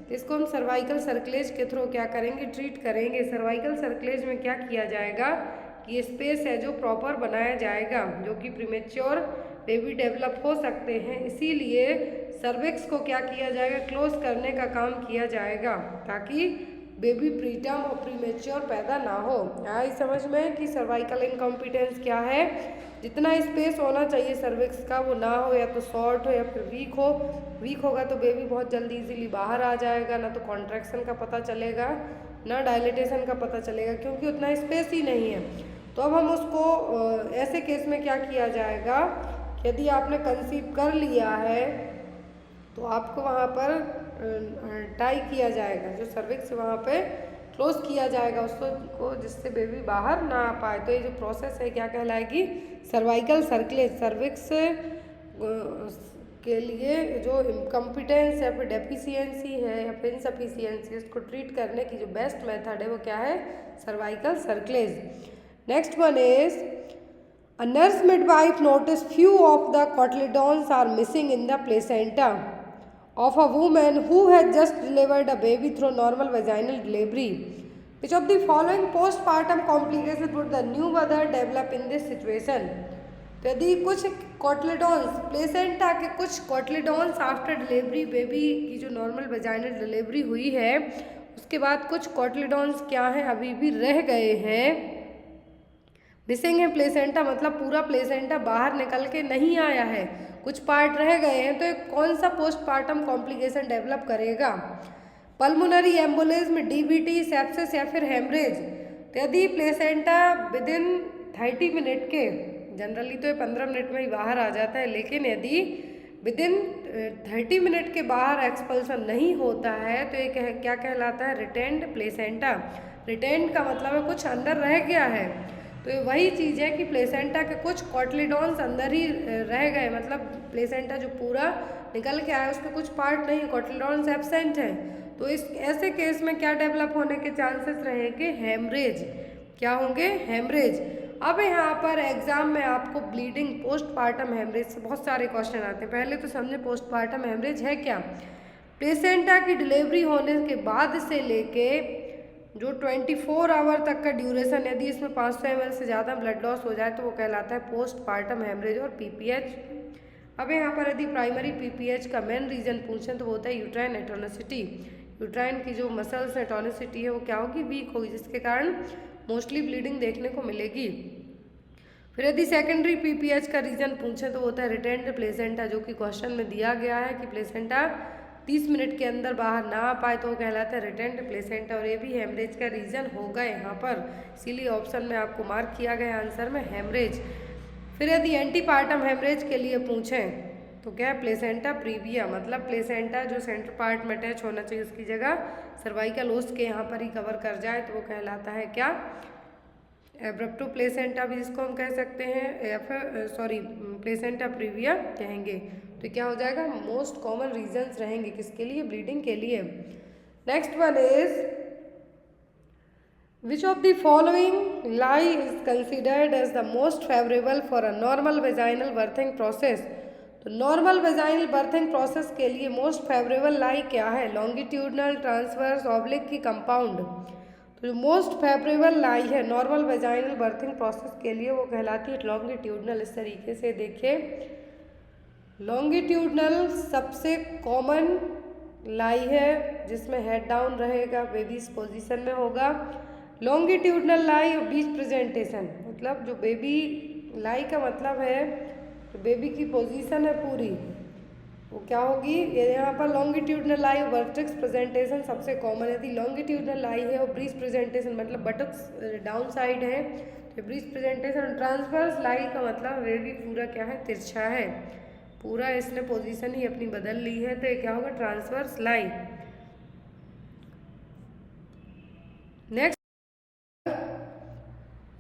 तो इसको हम सर्वाइकल सर्कुलेज के थ्रू क्या करेंगे, ट्रीट करेंगे। सर्वाइकल सर्कुलेज में क्या किया जाएगा कि ये स्पेस है जो प्रॉपर बनाया जाएगा, जो कि प्रीमेच्योर बेबी डेवलप हो सकते हैं। इसीलिए सर्विक्स को क्या किया जाएगा, क्लोज करने का काम किया जाएगा ताकि बेबी प्रीटर्म और प्रीमेच्योर पैदा ना हो। आई समझ में कि सर्वाइकल इनकॉम्पिटेंस क्या है, जितना स्पेस होना चाहिए सर्विक्स का वो ना हो, या तो शॉर्ट हो या फिर वीक हो। वीक होगा तो बेबी बहुत जल्दी इजीली बाहर आ जाएगा, ना तो कॉन्ट्रैक्शन का पता चलेगा ना डायलिटेशन का पता चलेगा, क्योंकि उतना स्पेस ही नहीं है। तो अब हम उसको ऐसे केस में क्या किया जाएगा, यदि आपने कंसीव कर लिया है तो आपको वहाँ पर टाई किया जाएगा, जो सर्विक्स वहाँ पे क्लोज किया जाएगा उसको, जिससे बेबी बाहर ना आ पाए। तो ये जो प्रोसेस है क्या कहलाएगी, सर्वाइकल सर्कलेज। सर्विक्स के लिए जो इनकम्पिटेंस या फिर डेफिशिएंसी है या फिर इनसफिशिएंसी, उसको ट्रीट करने की जो बेस्ट मेथड है वो क्या है, cervical cerclage. Next one is a nurse midwife noticed few of the cotyledons are missing in the placenta of a woman who had just delivered a baby through normal vaginal delivery. Which of the following postpartum complications would the new mother develop in this situation? तो यदि कुछ कॉटलेडॉन्स, placenta के कुछ कॉटलेडॉन्स after delivery, baby की जो normal vaginal delivery हुई है उसके बाद कुछ कॉटलेडॉन्स क्या हैं, अभी भी रह गए हैं, मिसिंग है प्लेसेंटा, मतलब पूरा प्लेसेंटा बाहर निकल के नहीं आया है, कुछ पार्ट रह गए हैं, तो एक कौन सा पोस्टपार्टम कॉम्प्लिकेशन डेवलप करेगा, पल्मोनरी एम्बोलिज्म, डीबीटी, सेप्सिस या फिर हेमरेज। तो यदि प्लेसेंटा विदिन 30 मिनट के, जनरली तो ये 15 मिनट में ही बाहर आ जाता है, लेकिन यदि विदिन 30 मिनट के बाहर एक्सपल्सन नहीं होता है तो ये क्या कहलाता है, रिटेंड प्लेसेंटा। रिटेंड का मतलब है कुछ अंदर रह गया है, तो ये वही चीज़ है कि प्लेसेंटा के कुछ कॉटलीडॉन्स अंदर ही रह गए, मतलब प्लेसेंटा जो पूरा निकल के आया उसके कुछ पार्ट नहीं, कॉटलीडॉन्स एब्सेंट है। तो इस ऐसे केस में क्या डेवलप होने के चांसेस रहेंगे, हेमरेज। क्या होंगे, हेमरेज। अब यहाँ पर एग्जाम में आपको ब्लीडिंग पोस्टपार्टम हेमरेज से बहुत सारे क्वेश्चन आते हैं। पहले तो समझे पोस्टपार्टम हेमरेज है क्या। प्लेसेंटा की डिलीवरी होने के बाद से लेके जो 24 आवर तक का ड्यूरेशन, यदि इसमें 500 ml से ज़्यादा ब्लड लॉस हो जाए तो वो कहलाता है पोस्टपार्टम हेमरेज और पीपीएच। अब यहाँ पर यदि प्राइमरी पीपीएच का मेन रीज़न पूछें तो वो होता है यूट्राइन एटोनिसिटी। यूट्राइन की जो मसल्स एटोनिसिटी है वो क्या होगी, वीक होगी, जिसके कारण मोस्टली ब्लीडिंग देखने को मिलेगी। फिर यदि सेकेंडरी पीपीएच का रीज़न पूछें तो वो होता है रिटेंड प्लेसेंटा, जो कि क्वेश्चन में दिया गया है कि प्लेसेंटा 30 मिनट के अंदर बाहर ना आ पाए तो वो कहलाता है रिटेंड प्लेसेंटा, और ये भी हेमरेज का रीज़न होगा यहाँ पर, इसीलिए ऑप्शन में आपको मार्क किया गया आंसर में हेमरेज। फिर यदि एंटीपार्टम हेमरेज के लिए पूछें तो क्या है, प्लेसेंटा प्रीविया, मतलब प्लेसेंटा जो सेंटर पार्ट में अटैच होना चाहिए उसकी जगह सर्वाइकल ओस के यहाँ पर ही कवर कर जाए तो वो कहलाता है क्या, एब्रप्टो प्लेसेंटा भी जिसको हम कह सकते हैं, या फिर प्लेसेंटा प्रीविया कहेंगे। तो क्या हो जाएगा, मोस्ट कॉमन रीजंस रहेंगे किसके लिए, ब्लीडिंग के लिए। Next one is which of the following lie is considered as the most favourable for a normal vaginal birthing process. तो नॉर्मल वेजाइनल बर्थिंग प्रोसेस के लिए मोस्ट फेवरेबल लाई क्या है, लॉन्गिट्यूडनल, ट्रांसवर्स, ऑब्लिक की compound. तो जो most favourable लाई है normal vaginal birthing process के लिए वो कहलाती है लॉन्गिट्यूडनल। इस तरीके से देखिए, लॉन्गिट्यूडनल सबसे कॉमन लाई है जिसमें हेड डाउन रहेगा, बेबी इस पोजीशन में होगा। लॉन्गिट्यूडनल लाई और बीच प्रेजेंटेशन, मतलब जो बेबी लाई का मतलब है तो बेबी की पोजीशन है पूरी, वो क्या होगी, यहाँ पर लॉन्गिट्यूडनल लाई और वर्टेक्स प्रेजेंटेशन सबसे कॉमन। यदि लॉन्गिट्यूडनल लाई है और ब्रीच प्रेजेंटेशन मतलब बटक्स डाउन साइड है तो ब्रीच प्रेजेंटेशन। ट्रांसवर्स लाई का मतलब बेबी पूरा क्या है, तिरछा है, पूरा इसने पोजीशन ही अपनी बदल ली है, तो ये क्या होगा, transverse lie. Next,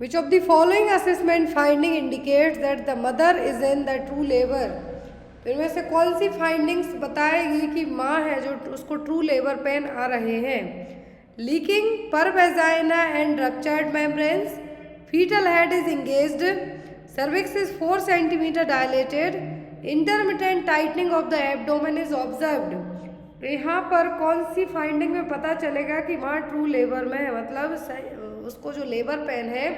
which of the following assessment finding indicates that the mother is in the true labour. तो इनमें से कौन सी फाइंडिंग्स बताएगी कि माँ है जो उसको ट्रू लेबर पेन आ रहे हैं। Leaking per vagina and ruptured membranes, foetal head is engaged, cervix is 4 centimetre dilated, intermittent tightening of the abdomen is observed. तो यहाँ पर कौन सी फाइंडिंग में पता चलेगा कि माँ ट्रू लेबर में है, मतलब उसको जो लेबर पेन है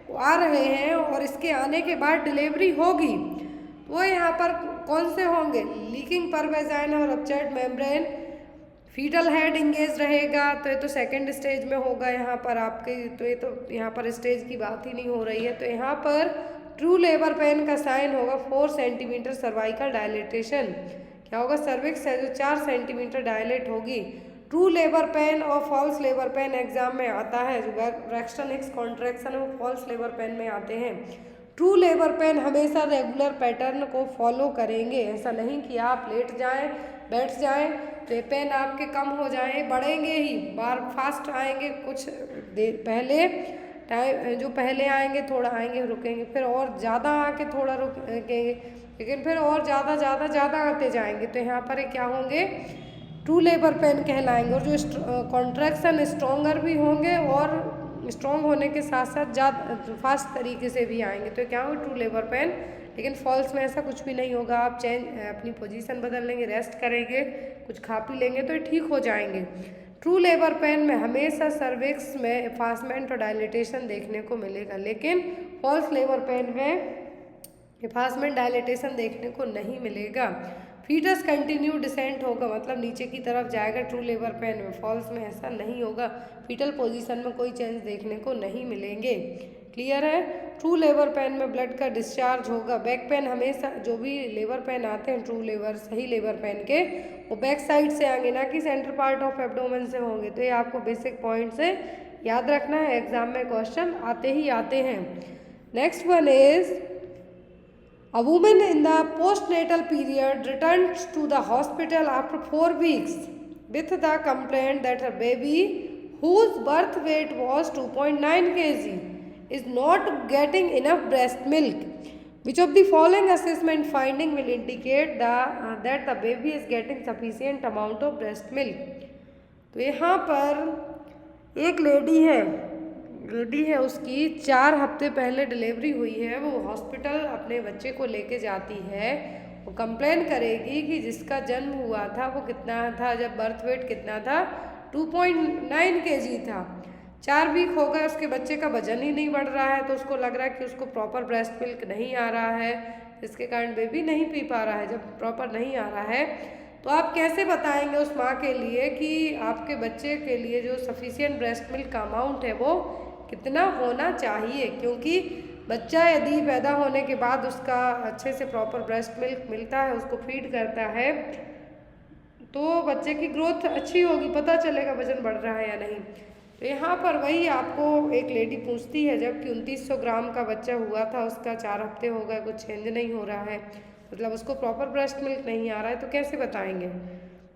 वो आ रहे हैं और इसके आने के बाद डिलीवरी होगी। वो यहाँ पर कौन से होंगे? लीकिंग पर वेजाइना और ruptured membrane, foetal head engage रहेगा, तो ये तो सेकंड स्टेज में होगा यहाँ पर आपके, तो ये तो यहाँ पर स्टेज की बात ही नहीं हो रही है। तो यहाँ पर ट्रू लेबर पेन का साइन होगा 4 सेंटीमीटर सर्वाइकल डायलेटेशन। क्या होगा? सर्विक्स है जो 4 सेंटीमीटर डायलेट होगी। ट्रू लेबर पेन और फॉल्स लेबर पेन एग्जाम में आता है, जो ब्रैक्सटन हिक्स कॉन्ट्रैक्शन है वो फॉल्स लेबर पेन में आते हैं। ट्रू लेबर पेन हमेशा रेगुलर पैटर्न को फॉलो करेंगे, ऐसा नहीं कि आप लेट जाएं बैठ जाएं तो ये पेन आपके कम हो जाएं, बढ़ेंगे ही, बार फास्ट आएंगे, कुछ देर पहले टाइम जो पहले आएंगे थोड़ा आएंगे रुकेंगे, फिर और ज़्यादा आके थोड़ा रुकेंगे, लेकिन फिर और ज़्यादा आते जाएंगे, तो यहाँ पर क्या होंगे? ट्रू लेबर पेन कहलाएंगे। और जो कॉन्ट्रैक्शन स्ट्रॉन्गर भी होंगे और स्ट्रॉन्ग होने के साथ साथ ज़्यादा फास्ट तरीके से भी आएंगे, तो क्या होगा? True labour pain. लेकिन फॉल्स में ऐसा कुछ भी नहीं होगा, आप चेंज अपनी पोजीशन बदल लेंगे, रेस्ट करेंगे, कुछ खा पी लेंगे तो ठीक हो जाएंगे। ट्रू लेबर पेन में हमेशा सर्विक्स में एफासमेंट और डायलिटेशन देखने को मिलेगा, लेकिन फॉल्स लेबर पेन में एफासमेंट डायलिटेशन देखने को नहीं मिलेगा। फीटस कंटिन्यू डिसेंट होगा, मतलब नीचे की तरफ जाएगा ट्रू लेबर पेन में, फॉल्स में ऐसा नहीं होगा, फीटल पोजीशन में कोई चेंज देखने को नहीं मिलेंगे। क्लियर है? ट्रू लेबर पेन में ब्लड का डिस्चार्ज होगा। बैक पेन हमेशा जो भी लेबर पेन आते हैं ट्रू लेबर सही लेबर पेन के, वो बैक साइड से आएंगे, ना कि सेंट्रल पार्ट ऑफ एब्डोमेन से होंगे। तो ये आपको बेसिक पॉइंट से याद रखना है, एग्जाम में क्वेश्चन आते ही आते हैं। Next one is a woman in the postnatal period returns to the hospital after 4 weeks with the complaint that her baby, whose birth weight was 2.9 kg, is not getting enough breast milk. Which of the following assessment finding will indicate that the baby is getting sufficient amount of breast milk? तो यहाँ पर एक lady है, उसकी 4 हफ्ते पहले delivery हुई है, वो हॉस्पिटल अपने बच्चे को लेके जाती है, वो कंप्लेन करेगी कि जिसका जन्म हुआ था वो कितना था, जब बर्थ वेट कितना था 2.9 kg था, 4 वीक हो गए, उसके बच्चे का वजन ही नहीं बढ़ रहा है, तो उसको लग रहा है कि उसको प्रॉपर ब्रेस्ट मिल्क नहीं आ रहा है, जिसके कारण बेबी नहीं पी पा रहा है। जब प्रॉपर नहीं आ रहा है तो आप कैसे बताएंगे उस माँ के लिए कि आपके बच्चे के लिए जो सफिशिएंट ब्रेस्ट मिल्क का अमाउंट है वो कितना होना चाहिए? क्योंकि बच्चा यदि पैदा होने के बाद उसका अच्छे से प्रॉपर ब्रेस्ट मिल्क मिलता है, उसको फीड करता है, तो बच्चे की ग्रोथ अच्छी होगी, पता चलेगा वजन बढ़ रहा है या नहीं। तो यहाँ पर वही आपको एक लेडी पूछती है, जबकि 2900 ग्राम का बच्चा हुआ था, उसका 4 हफ्ते हो गए, कुछ चेंज नहीं हो रहा है, मतलब उसको प्रॉपर ब्रेस्ट मिल्क नहीं आ रहा है, तो कैसे बताएंगे?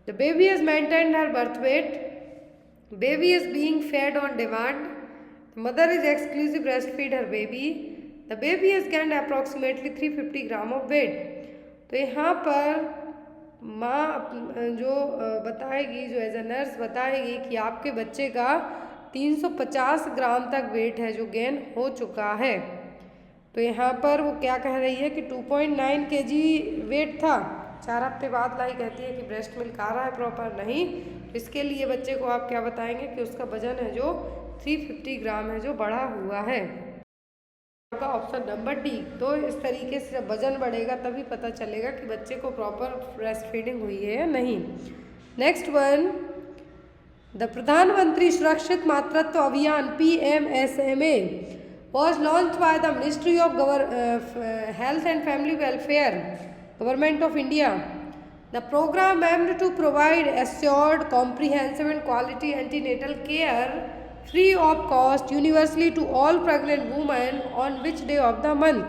The baby is maintained her birth weight, baby is being fed on demand, mother is exclusive breast feed her baby, the baby is gained approximately 350 gram of weight. तो यहाँ पर माँ जो बताएगी, जो एज अ नर्स बताएगी कि आपके बच्चे का 350 ग्राम तक वेट है जो गेन हो चुका है। तो यहाँ पर वो क्या कह रही है कि 2.9 kg वेट था, 4 हफ्ते बाद लाई कहती है कि ब्रेस्ट मिल्क आ रहा है प्रॉपर नहीं, तो इसके लिए बच्चे को आप क्या बताएंगे कि उसका वजन है जो 350 ग्राम है जो बढ़ा हुआ है। आपका ऑप्शन नंबर डी। तो इस तरीके से जब वजन बढ़ेगा तभी पता चलेगा कि बच्चे को प्रॉपर ब्रेस्ट फीडिंग हुई है या नहीं। नेक्स्ट वन, द प्रधानमंत्री सुरक्षित मातृत्व अभियान PMSMA was launched by the Ministry of Health and Family Welfare, Government of India. The program aimed to provide assured, comprehensive and quality antenatal care free of cost universally to all pregnant women on which day of the month?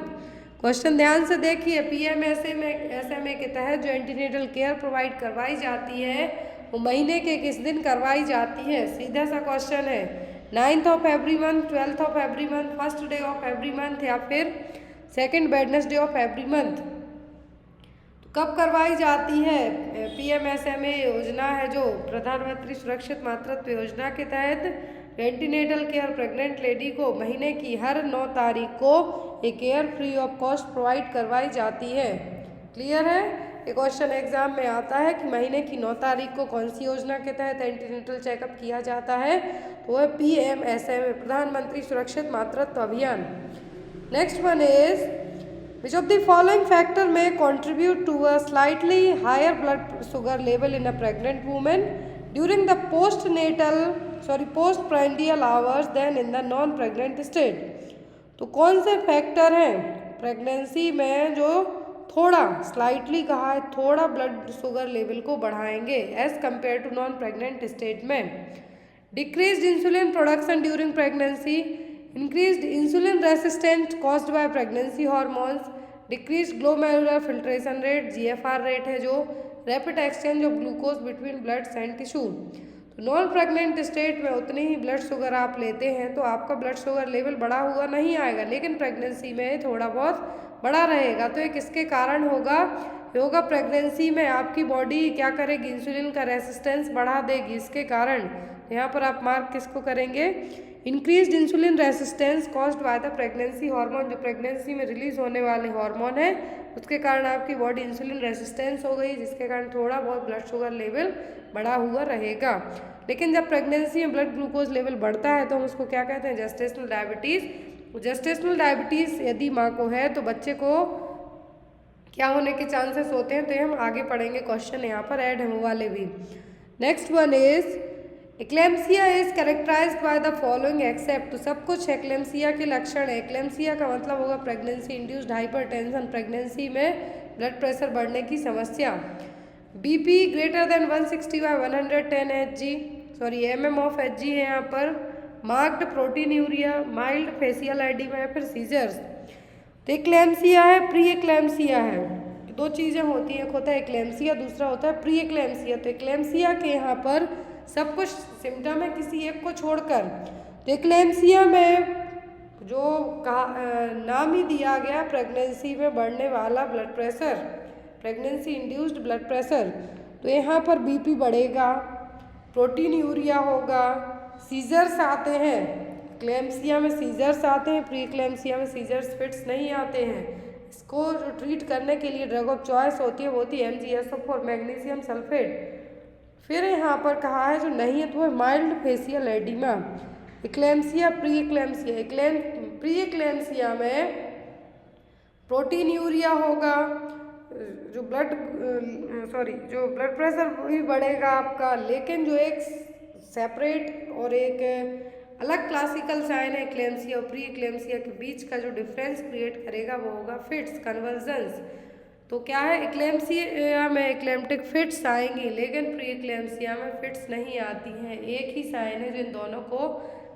Question ध्यान से देखिए, PMSMA के तहत जो antenatal care provide करवाई जाती है वो महीने के किस दिन करवाई जाती है? सीधा सा क्वेश्चन है। 9th of every month, 12th of every month, 1st day of every month या फिर 2nd Wednesday of every month? तो कब करवाई जाती है? PMSMA योजना है जो प्रधानमंत्री सुरक्षित मातृत्व योजना के तहत एंटीनेटल केयर प्रेग्नेंट लेडी को महीने की हर 9 तारीख को एक care free of cost provide करवाई जाती है। क्लियर है? ये क्वेश्चन एग्जाम में आता है कि महीने की 9 तारीख को कौन सी योजना के तहत एंटीनेटल चेकअप किया जाता है? तो वह PMSMA, प्रधानमंत्री सुरक्षित मातृत्व अभियान। Next one is Which of the following factor may contribute to a slightly higher blood sugar level in a pregnant woman during the postprandial hours than in the non-pregnant state? तो कौन से factor हैं pregnancy में जो थोड़ा slightly कहा है थोड़ा ब्लड शुगर लेवल को बढ़ाएंगे as compare to non pregnant state में? Decreased insulin production during pregnancy, increased insulin resistant caused by pregnancy hormones, decreased glomerular filtration rate, GFR rate है जो rapid exchange of glucose between bloods and tissue. तो non pregnant state में उतनी ही blood sugar आप लेते हैं तो आपका ब्लड शुगर लेवल बढ़ा हुआ नहीं आएगा, लेकिन प्रेगनेंसी में थोड़ा बहुत बढ़ा रहेगा। तो ये किसके कारण होगा? होगा प्रेगनेंसी में आपकी बॉडी क्या करेगी? इंसुलिन का रेसिस्टेंस बढ़ा देगी। इसके कारण यहाँ पर आप मार्क किसको करेंगे? Increased insulin resistance caused by the pregnancy hormone, जो प्रेगनेंसी में रिलीज होने वाले हार्मोन है उसके कारण आपकी बॉडी इंसुलिन रेसिस्टेंस हो गई, जिसके कारण थोड़ा बहुत ब्लड शुगर लेवल बढ़ा हुआ रहेगा। लेकिन जब प्रेगनेंसी में ब्लड ग्लूकोज लेवल बढ़ता है तो हम उसको क्या कहते हैं? Gestational diabetes. जेस्टेशनल डायबिटीज़ यदि माँ को है तो बच्चे को क्या होने के चांसेस होते हैं? तो ये हम आगे पढ़ेंगे, क्वेश्चन यहाँ पर ऐड है वो वाले भी। Next one is eclampsia is characterised by the following except. तो सब कुछ एक्लेम्सिया के लक्षण है। एक्लेम्सिया का मतलब होगा प्रेगनेंसी इंड्यूस्ड हाइपरटेंशन, प्रेगनेंसी में ब्लड प्रेशर बढ़ने की समस्या। BP greater than 160/110 Hg, sorry mm of Hg है यहाँ पर। मार्क्ड प्रोटीनयूरिया, माइल्ड फेशियल एडिमा या फिर सीजर्स। तो एक्लेम्सिया है, प्री एक्लेम्सिया है, दो चीज़ें होती हैं, एक होता है एक्लेम्सिया, दूसरा होता है प्री एक्लेम्सिया। तो एक्लेम्सिया के यहाँ पर सब कुछ सिम्टम है किसी एक को छोड़कर। तो एक्लेम्सिया में जो नाम ही दिया गया प्रेगनेंसी में बढ़ने वाला blood pressure, pregnancy induced blood pressure. तो यहाँ पर BP बढ़ेगा, प्रोटीनयूरिया होगा, सीजर्स आते हैं। एक्लेम्सिया में सीजर्स आते हैं, प्री एक्लेम्सिया में सीजर्स फिट्स नहीं आते हैं। इसको जो ट्रीट करने के लिए ड्रग ऑफ चॉइस होती है वो होती है MgSO4 मैग्नीशियम सल्फेट। फिर यहाँ पर कहा है जो नहीं है तो वो mild facial oedema. Eclampsia, pre eclampsia, pre eclampsia में प्रोटीनयूरिया होगा, जो ब्लड प्रेशर भी बढ़ेगा आपका, लेकिन जो एक सेपरेट और एक अलग क्लासिकल साइन है एक्लेम्सिया और प्री एक्लेम्सिया के बीच का जो डिफरेंस क्रिएट करेगा वो होगा फिट्स, कन्वर्जन्स। तो क्या है? एक्लेम्सिया में एक्लेम्टिक फिट्स आएंगी, लेकिन प्री एक्लेम्सिया में फिट्स नहीं आती हैं। एक ही साइन है जो इन दोनों को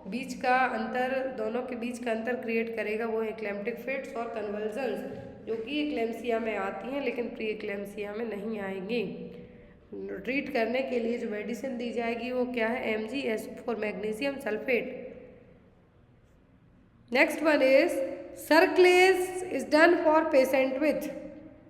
बीच का अंतर, दोनों के बीच का अंतर क्रिएट करेगा, वो है एक्लेम्टिक फिट्स और कन्वर्जन्स, जो कि एक्लेम्सिया में आती हैं लेकिन प्री एक्लेम्सिया में नहीं आएंगी। ट्रीट करने के लिए जो मेडिसिन दी जाएगी वो क्या है? MgSO4 magnesium sulphate. Next one is cerclage is done for patient with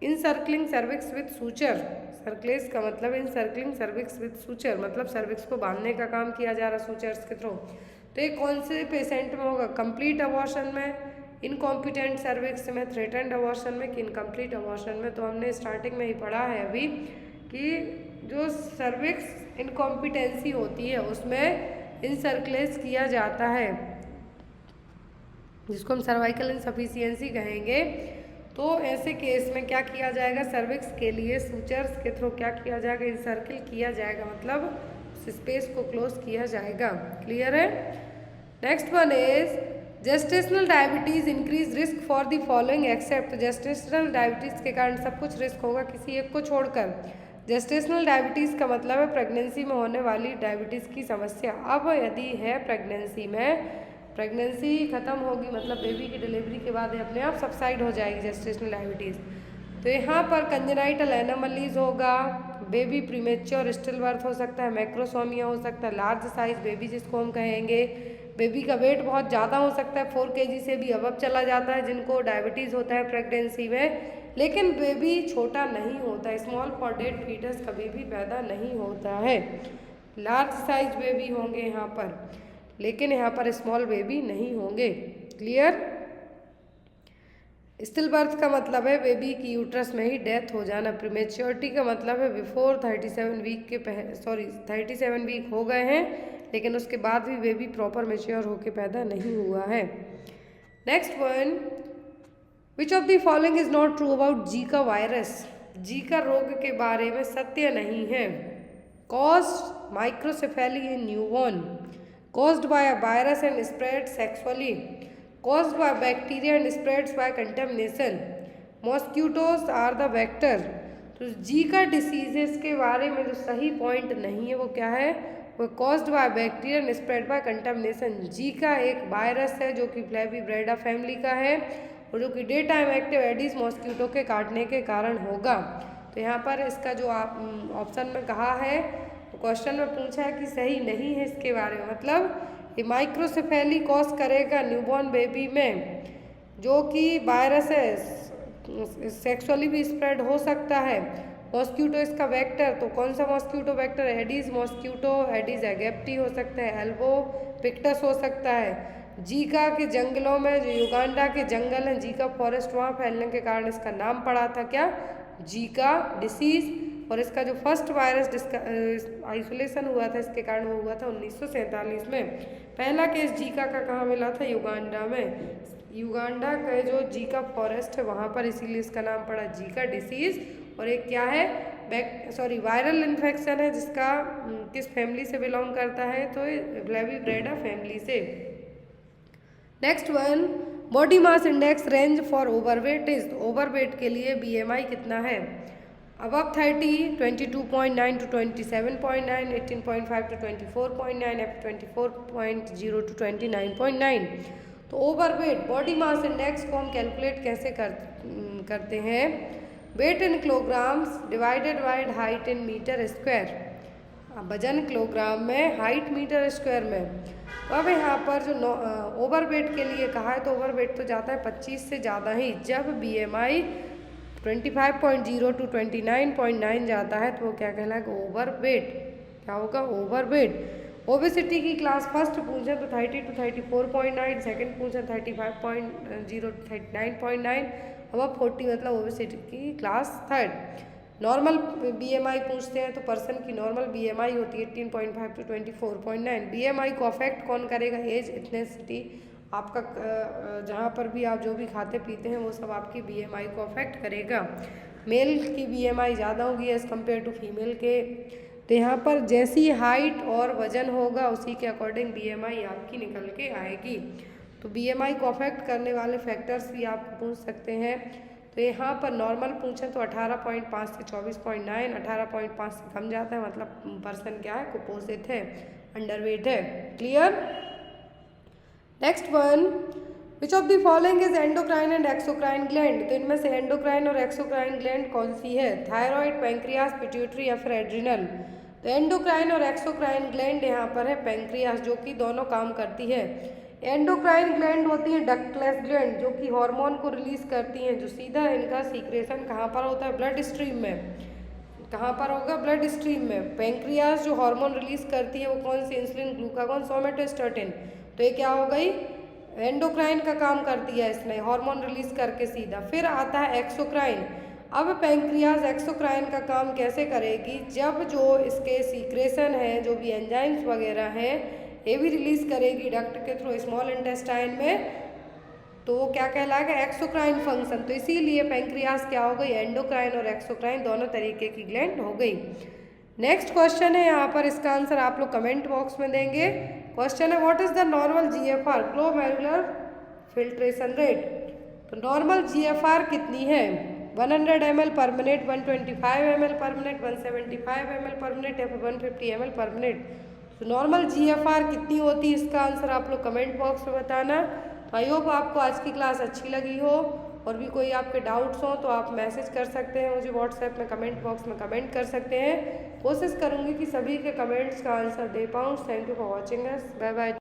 encircling cervix with suture. Cerclage का मतलब इनसर्कलिंग सर्विक्स विथ सूचर, मतलब सर्विक्स को बांधने का काम किया जा रहा सूचर्स के थ्रू। तो ये कौन से पेशेंट में होगा? कंप्लीट अबॉर्शन में, इनकॉम्पिटेंट सर्विक्स में, थ्रेटेंड अबॉर्शन में कि इनकम्प्लीट अबॉर्शन में। तो हमने स्टार्टिंग में ही पढ़ा है अभी कि जो सर्विक्स इनकॉम्पिटेंसी होती है उसमें इनसर्कलेस किया जाता है, जिसको हम सर्वाइकल इनसफिशियंसी कहेंगे। तो ऐसे केस में क्या किया जाएगा? सर्विक्स के लिए सूचर्स के थ्रू क्या किया जाएगा? इंसर्किल किया जाएगा, मतलब उस स्पेस को क्लोज किया जाएगा। क्लियर है? Next one is gestational diabetes increase risk for the following accept. Gestational diabetes के कारण सब कुछ रिस्क होगा किसी एक को छोड़कर। जेस्टेशनल डायबिटीज़ का मतलब है प्रेगनेंसी में होने वाली डायबिटीज़ की समस्या। अब यदि है प्रेगनेंसी में, प्रेगनेंसी खत्म होगी मतलब बेबी की डिलीवरी के बाद अपने आप सबसाइड हो जाएगी जेस्टेशनल डायबिटीज़। तो यहाँ पर कंजेनाइटल एनोमलीज होगा, बेबी प्रीमेच्योर स्टिल बर्थ हो सकता है, मैक्रोसोमिया हो सकता है, लार्ज साइज बेबी जिसको हम कहेंगे, बेबी का वेट बहुत ज़्यादा हो सकता है, 4 kg से भी अबव चला जाता है जिनको डायबिटीज़ होता है प्रेगनेंसी में, लेकिन बेबी छोटा नहीं होता, स्मॉल फॉर डेड फीटस कभी भी पैदा नहीं होता है। लार्ज साइज बेबी होंगे यहाँ पर, लेकिन यहाँ पर स्मॉल बेबी नहीं होंगे। क्लियर? स्टिल बर्थ का मतलब है बेबी की यूट्रस में ही डेथ हो जाना। प्रीमेच्योरिटी का मतलब है बिफोर 37 वीक के 37 वीक हो गए हैं लेकिन उसके बाद भी बेबी प्रॉपर मेच्योर होके पैदा नहीं हुआ है। Next one, which of the following is not true about Zika virus? Zika रोग के बारे में सत्य नहीं है। Caused microcephaly in newborn, caused by a virus and spread sexually, caused by bacteria and spreads by contamination, mosquitoes are the vector. तो Zika diseases के बारे में जो सही पॉइंट नहीं है वो क्या है? वो caused by bacteria and spread by contamination. Zika एक वायरस है जो कि फ्लेविब्रेडा फैमिली का है और जो कि day time active Aedes mosquito के काटने के कारण होगा। तो यहाँ पर इसका जो आप ऑप्शन में कहा है, तो क्वेश्चन में पूछा है कि सही नहीं है इसके बारे में, मतलब ये माइक्रोसेफेली कॉज करेगा न्यूबॉर्न बेबी में, जो कि वायरस है, सेक्सुअली भी स्प्रेड हो सकता है। मॉस्क्यूटो इसका वेक्टर, तो कौन सा mosquito vector? Aedes mosquito, Aedes aegypti हो सकता है, एल्बो पिक्टस हो सकता है। जीका के जंगलों में, जो युगांडा के जंगल हैं, जीका फॉरेस्ट, वहाँ फैलने के कारण इसका नाम पड़ा था क्या? Zika disease. और इसका जो फर्स्ट वायरस जिसका आइसोलेशन हुआ था इसके कारण वो हुआ था 1947 में। पहला केस जीका का कहाँ मिला था? युगांडा में। युगांडा का जो जीका फॉरेस्ट है वहाँ पर, इसीलिए इसका नाम पड़ा जीका डिसीज। और एक क्या है? वायरल इन्फेक्शन है, जिसका किस फैमिली से बिलोंग करता है? तो फ्लेविब्रेडा फैमिली से। Next one, body mass index range for overweight is. Overweight के लिए BMI कितना है? Above 30, 22.9 to 27.9, 18.5 to 24.9, 24.0 to 29.9। तो ओवरवेट बॉडी मास इंडेक्स को हम कैलकुलेट कैसे करते हैं? Weight in kilograms divided by height in metre square. वजन किलोग्राम में, हाइट मीटर स्क्वायर में। तो अब यहाँ पर जो ओवरवेट के लिए कहा है, तो ओवरवेट तो जाता है 25 से ज़्यादा ही। जब BMI 25.0 to 29.9 जाता है तो वो क्या कहलाएगा? ओवरवेट। क्या होगा? ओवरवेट। ओबेसिटी की क्लास फर्स्ट पूछे तो 30 to 34.9, सेकंड पूछे 35.0 to 39.9, अब 40 मतलब ओबेसिटी की क्लास थर्ड। नॉर्मल BMI पूछते हैं तो पर्सन की नॉर्मल BMI होती है 18.5 to 24.9। BMI को अफेक्ट कौन करेगा? एज, एथनिसिटी, आपका जहाँ पर भी आप जो भी खाते पीते हैं वो सब आपकी BMI को अफेक्ट करेगा। मेल की BMI ज़्यादा होगी एज़ कम्पेयर टू फीमेल के। तो यहाँ पर जैसी हाइट और वजन होगा उसी के अकॉर्डिंग BMI आपकी निकल के आएगी। तो BMI को अफेक्ट करने वाले फैक्टर्स भी आप पूछ सकते हैं। तो यहाँ पर नॉर्मल पूछें तो 18.5 से 24.9, 18.5 से कम जाता है मतलब पर्सन क्या है? कुपोषित है, अंडरवेट है। Clear? Next one, which of the following is endocrine and exocrine gland. तो इनमें से एंडोक्राइन और एक्सोक्राइन ग्लैंड कौन सी है? थायराइड, पैंक्रियास, पिट्यूटरी या फिर एड्रिनल। तो एंडोक्राइन और एक्सोक्राइन ग्लैंड यहाँ पर है पैंक्रियास, जो कि दोनों काम करती है। एंडोक्राइन ग्लैंड होती है डक्टलेस ग्लैंड, जो कि हार्मोन को रिलीज करती हैं, जो सीधा इनका सीक्रेशन कहाँ पर होता है? ब्लड स्ट्रीम में। कहाँ पर होगा? ब्लड स्ट्रीम में। पैंक्रियास जो हार्मोन रिलीज करती है वो कौन सी? Insulin, glucagon, somatostatin. तो ये क्या हो गई? एंडोक्राइन का काम करती है इसमें, हार्मोन रिलीज करके सीधा। फिर आता है एक्सोक्राइन। अब पैंक्रियास एक्सोक्राइन का काम कैसे करेगी? जब जो इसके सीक्रेशन है, जो भी एंजाइम्स वगैरह हैं, ये भी रिलीज करेगी डक्ट के थ्रू स्मॉल इंटेस्टाइन में, तो वो क्या कहलाएगा? Exocrine function. तो इसीलिए पैंक्रियास क्या हो गई? एंडोक्राइन और एक्सोक्राइन दोनों तरीके की ग्लैंड हो गई। नेक्स्ट क्वेश्चन है, यहाँ पर इसका आंसर आप लोग कमेंट बॉक्स में देंगे। क्वेश्चन है, what is the normal GFR, glomerular filtration rate. तो नॉर्मल GFR कितनी है? 100 ml पर मिनट, 125 ml पर मिनट, 175 ml पर मिनट या फिर 150 ml पर मिनट। तो नॉर्मल GFR कितनी होती है? इसका आंसर आप लोग कमेंट बॉक्स में बताना। आई होप आपको आज की क्लास अच्छी लगी हो, और भी कोई आपके डाउट्स हो तो आप मैसेज कर सकते हैं मुझे व्हाट्सएप में, कमेंट बॉक्स में कमेंट कर सकते हैं। कोशिश करूँगी कि सभी के कमेंट्स का आंसर दे पाऊँ। Thank you for watching us. Bye bye.